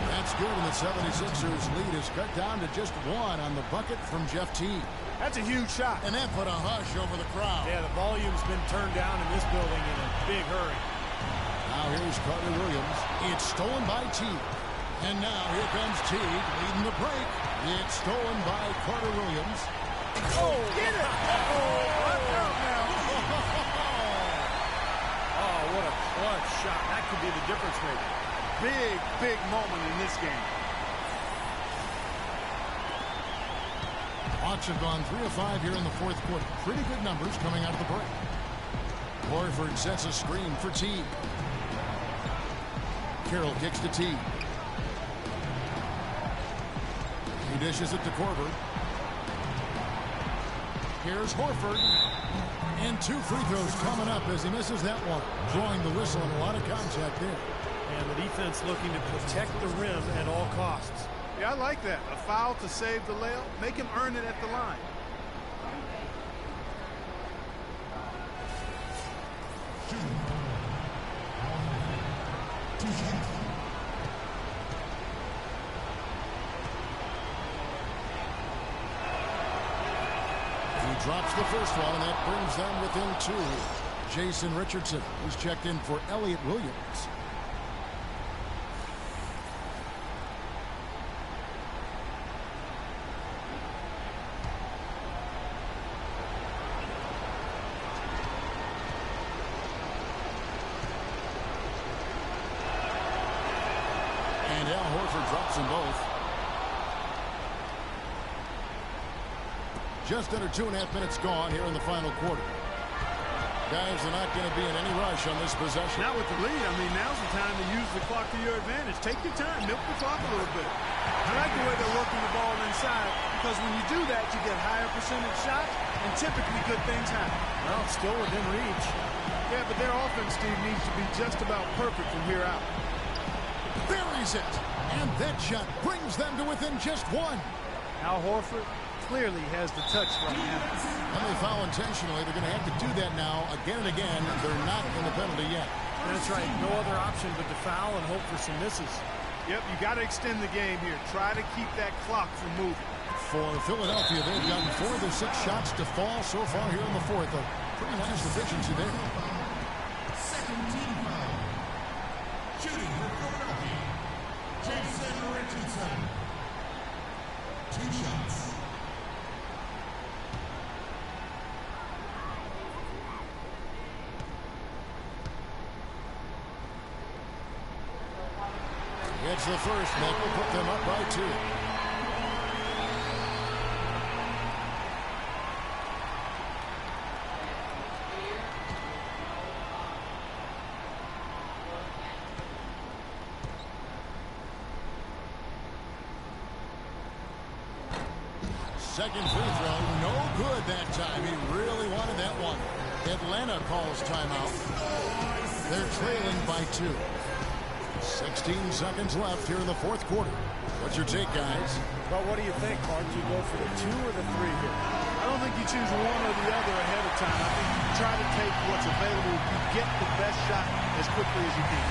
That's good, and the 76ers lead is cut down to just 1 on the bucket from Jeff Teague. That's a huge shot. And that put a hush over the crowd. Yeah, the volume's been turned down in this building in a big hurry. Now here's Carter Williams. It's stolen by Teague. And now here comes Teague leading the break. It's stolen by Carter Williams. Oh, get it! Watch out now. Oh, what a clutch shot. That could be the difference maker. Big moment in this game. Hawks have gone 3 of 5 here in the 4th quarter. Pretty good numbers coming out of the break. Horford sets a screen for Teague. Carroll kicks to Teague. He dishes it to Korver. Here's Horford. And 2 free throws coming up as he misses that one. Drawing the whistle and a lot of contact there. And the defense looking to protect the rim at all costs. Yeah, I like that. A foul to save the layup. Make him earn it at the line. He drops the first one, and that brings them within 2. Jason Richardson, who's checked in for Elliott Williams. And Al Horford drops them both. Just under 2.5 minutes gone here in the final quarter. Guys are not going to be in any rush on this possession. Not with the lead. I mean, now's the time to use the clock to your advantage. Take your time. Milk the clock a little bit. I like the way they're working the ball inside because when you do that, you get higher percentage shots, and typically good things happen. Well, it's still within reach. Yeah, but their offense, Steve, needs to be just about perfect from here out. Buries it. And that shot brings them to within just one. Al Horford clearly has the touch right now. When they foul intentionally, they're going to have to do that now again and again. They're not in the penalty yet. That's right. No other option but to foul and hope for some misses. Yep, you got to extend the game here. Try to keep that clock from moving. For Philadelphia, they've gotten 4 of their 6 shots to fall so far here in the fourth. A pretty nice efficiency there. Second team foul. Shooting for Philadelphia. Jason Richardson. 2 shots. It's the first. That will put them up by 2. Second free throw, no good that time. He really wanted that one. Atlanta calls timeout. They're trailing by 2. 16 seconds left here in the fourth quarter. What's your take, guys? Well, what do you think, Clark? Do you go for the 2 or the 3 here? I don't think you choose one or the other ahead of time. I think you try to take what's available. You get the best shot as quickly as you can.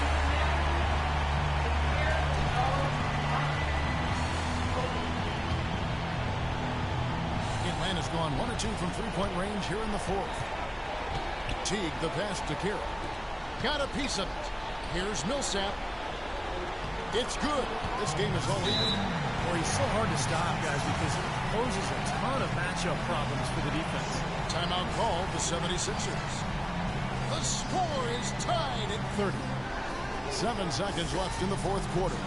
Atlanta's gone 1 or 2 from three-point range here in the fourth. Teague, the pass to Kira. Got a piece of it. Here's Millsap. It's good. This game is all even. Boy, he's so hard to stop, guys, because it poses a ton of matchup problems for the defense. Timeout called the 76ers. The score is tied at 30. 7 seconds left in the fourth quarter.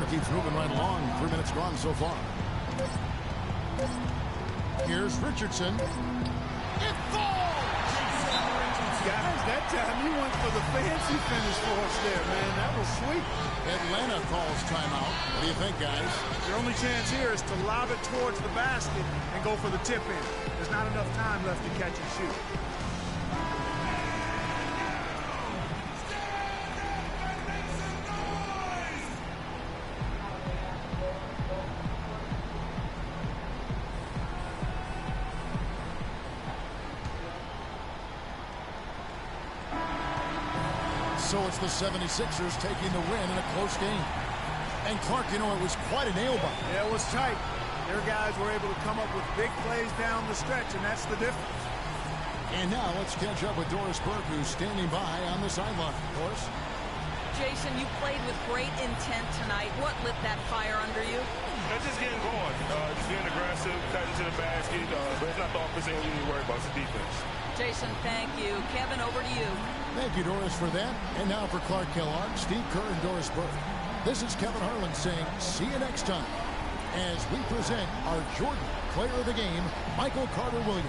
Keeps moving right along. 3 minutes gone so far. Here's Richardson. It falls! Guys, that time you went for the fancy finish for us there, man. That was sweet. Atlanta calls timeout. What do you think, guys? Your only chance here is to lob it towards the basket and go for the tip in. There's not enough time left to catch and shoot. So it's the 76ers taking the win in a close game. And Clark, you know, it was quite a nail-biter. Yeah, it was tight. Their guys were able to come up with big plays down the stretch, and that's the difference. And now let's catch up with Doris Burke, who's standing by on the sideline. Doris? Jason, you played with great intent tonight. What lit that fire under you? Just getting going. Just being aggressive, cutting to the basket. But it's not the offense we need to worry about. It's the defense. Jason, thank you. Kevin, over to you. Thank you, Doris, for that. And now for Clark Kellogg, Steve Kerr, and Doris Burke. This is Kevin Harlan saying, see you next time, as we present our Jordan Player of the Game, Michael Carter-Williams.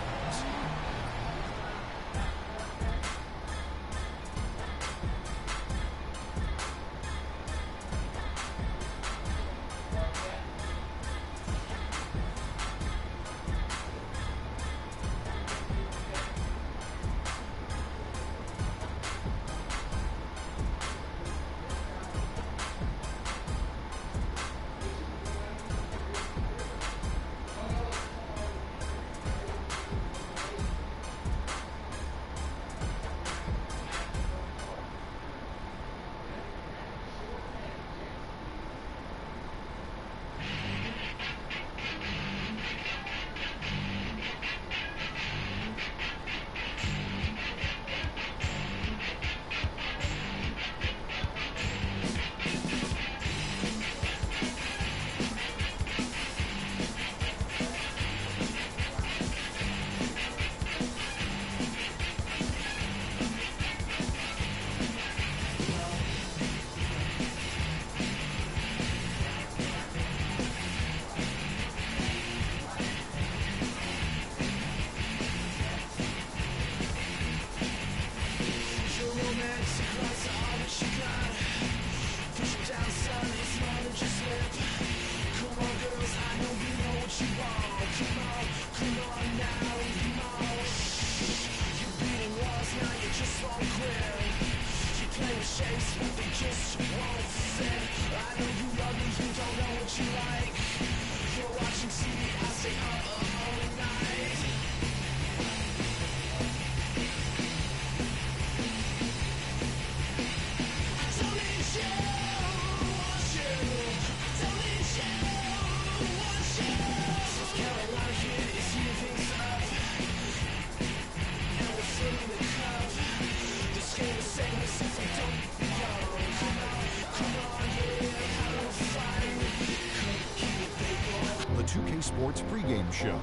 2K Sports pregame show,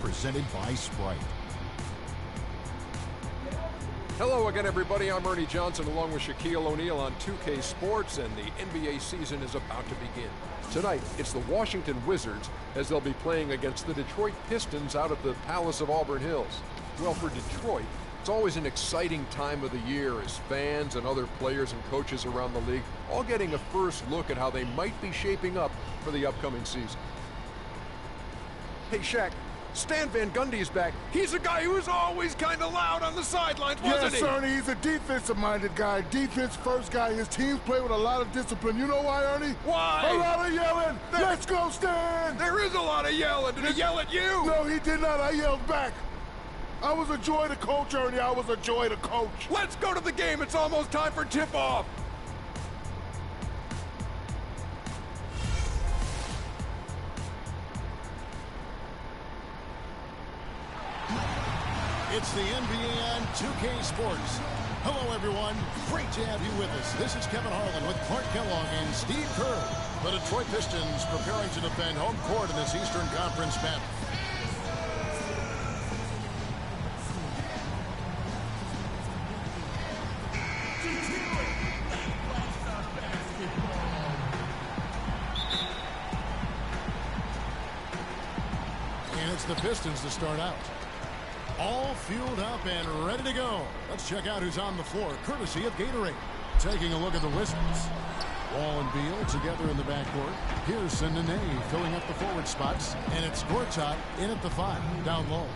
presented by Sprite. Hello again, everybody. I'm Ernie Johnson along with Shaquille O'Neal on 2K Sports, and the NBA season is about to begin. Tonight, it's the Washington Wizards as they'll be playing against the Detroit Pistons out at the Palace of Auburn Hills. Well, for Detroit, it's always an exciting time of the year as fans and other players and coaches around the league all getting a first look at how they might be shaping up for the upcoming season. Hey, Shaq. Stan Van Gundy's back. He's a guy who was always kind of loud on the sidelines, wasn't he? Yes, Ernie, he's a defensive-minded guy, defense-first guy. His teams play with a lot of discipline. You know why, Ernie? Why? A lot of yelling. Let's go, Stan! There is a lot of yelling. Did he yell at you? No, he did not. I yelled back. I was a joy to coach, Ernie. I was a joy to coach. Let's go to the game. It's almost time for tip-off. It's the NBA on 2K Sports. Hello, everyone. Great to have you with us. This is Kevin Harlan with Clark Kellogg and Steve Kerr. The Detroit Pistons preparing to defend home court in this Eastern Conference battle. And it's the Pistons to start out. All fueled up and ready to go. Let's check out who's on the floor, courtesy of Gatorade. Taking a look at the Wizards. Wall and Beal together in the backcourt. Pearson and Nene filling up the forward spots. And it's Gortat in at the 5, down low.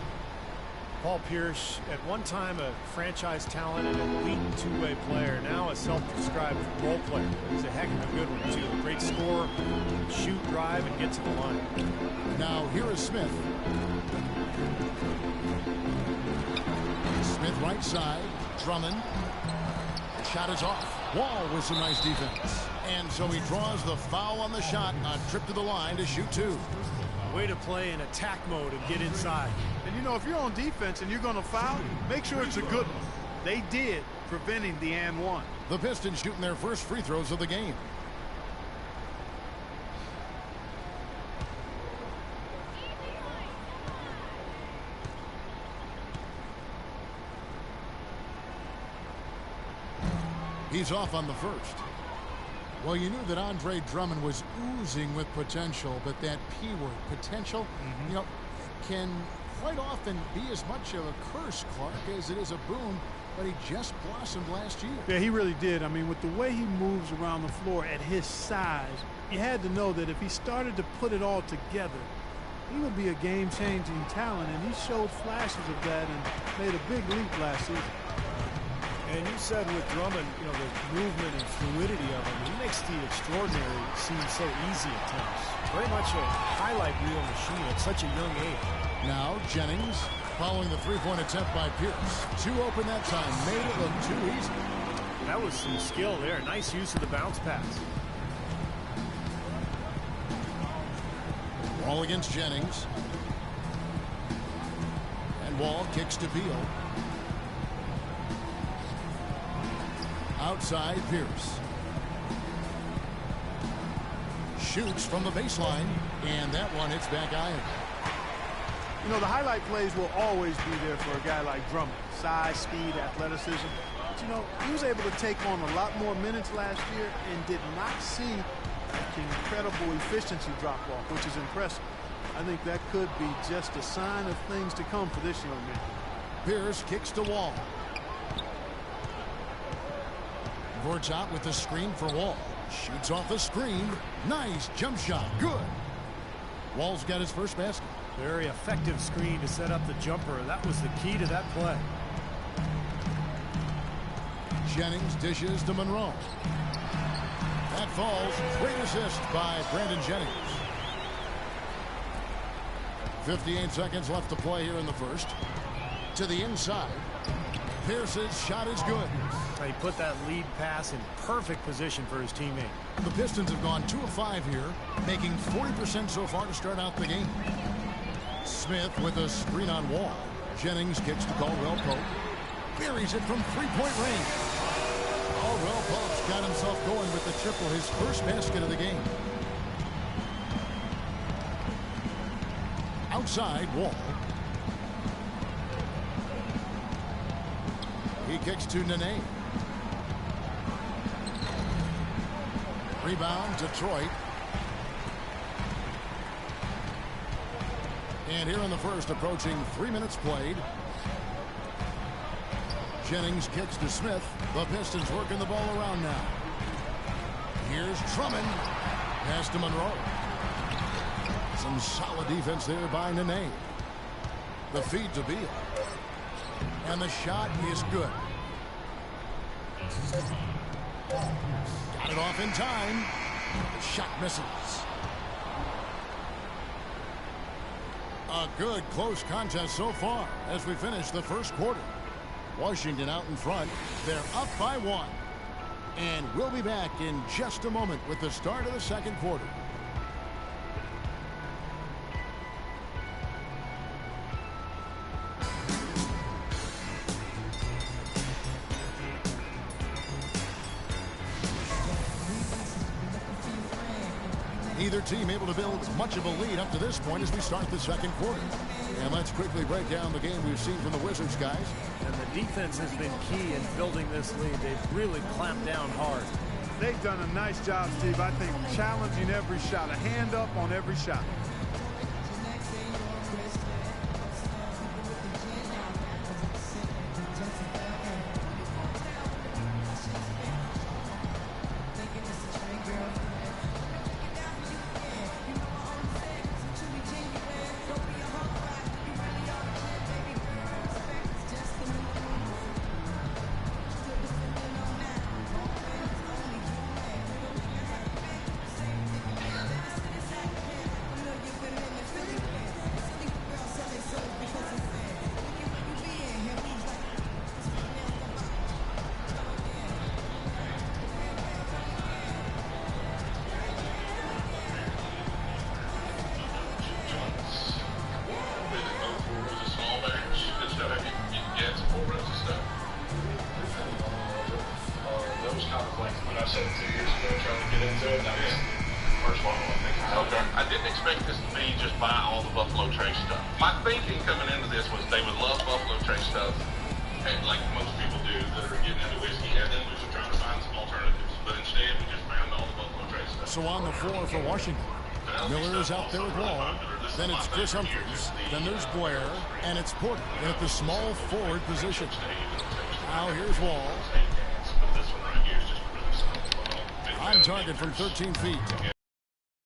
Paul Pierce, at one time a franchise talent and an elite two-way player, now a self-described role player. He's a heck of a good one, too. A great scorer, shoot, drive, and get to the line. Now here is Smith. Smith right side. Drummond. The shot is off. Wall with some nice defense. And so he draws the foul on the shot on trip to the line to shoot 2. Way to play in attack mode and get inside. And, you know, if you're on defense and you're going to foul, make sure it's a good one. They did, preventing the and one. The Pistons shooting their first free throws of the game. He's off on the first. Well, you knew that Andre Drummond was oozing with potential, but that P word, potential, you know, can quite often be as much of a curse, Clark, as it is a boon, but he just blossomed last year. Yeah, he really did. I mean, with the way he moves around the floor at his size, you had to know that if he started to put it all together, he would be a game-changing talent, and he showed flashes of that and made a big leap last season. And you said with Drummond, you know, the movement and fluidity of him, he makes the extraordinary seem so easy at times. Very much a highlight reel machine at such a young age. Now Jennings following the three-point attempt by Pierce. 2 open that time, made it look too easy. That was some skill there. Nice use of the bounce pass. Wall against Jennings. And Wall kicks to Beal. Outside Pierce. Shoots from the baseline, and that one hits back iron. You know, the highlight plays will always be there for a guy like Drummond. Size, speed, athleticism. But, you know, he was able to take on a lot more minutes last year and did not see the incredible efficiency drop-off, which is impressive. I think that could be just a sign of things to come for this young man. Pierce kicks to Wall. Gortat with the screen for Wall. Shoots off the screen. Nice jump shot. Good. Wall's got his first basket. Very effective screen to set up the jumper. That was the key to that play. Jennings dishes to Monroe. That falls. Great assist by Brandon Jennings. 58 seconds left to play here in the first. To the inside. Pierce's shot is good. He put that lead pass in perfect position for his teammate. The Pistons have gone 2 of 5 here, making 40% so far to start out the game. Smith with a screen on Wall. Jennings kicks to Caldwell Pope. Buries it from three-point range. Caldwell Pope's got himself going with the triple, his first basket of the game. side, Wall. He kicks to Nene. Rebound, Detroit. And here in the first, approaching 3 minutes played. Jennings kicks to Smith. The Pistons working the ball around now. Here's Drummond. Pass to Monroe. Some solid defense there by Nene. The feed to Beal. And the shot is good. Got it off in time. The shot misses. A good close contest so far as we finish the first quarter. Washington out in front. They're up by 1. And we'll be back in just a moment with the start of the second quarter. Neither team able to build much of a lead up to this point as we start the second quarter. And let's quickly break down the game we've seen from the Wizards, guys. And the defense has been key in building this lead. They've really clamped down hard. They've done a nice job, Steve. I think challenging every shot, a hand up on every shot. So on the floor for Washington, Miller is out there with Wall. Then it's Chris Humphries. Then there's Blair. And it's Porter at the small forward position. Now here's Wall. On target from 13 feet.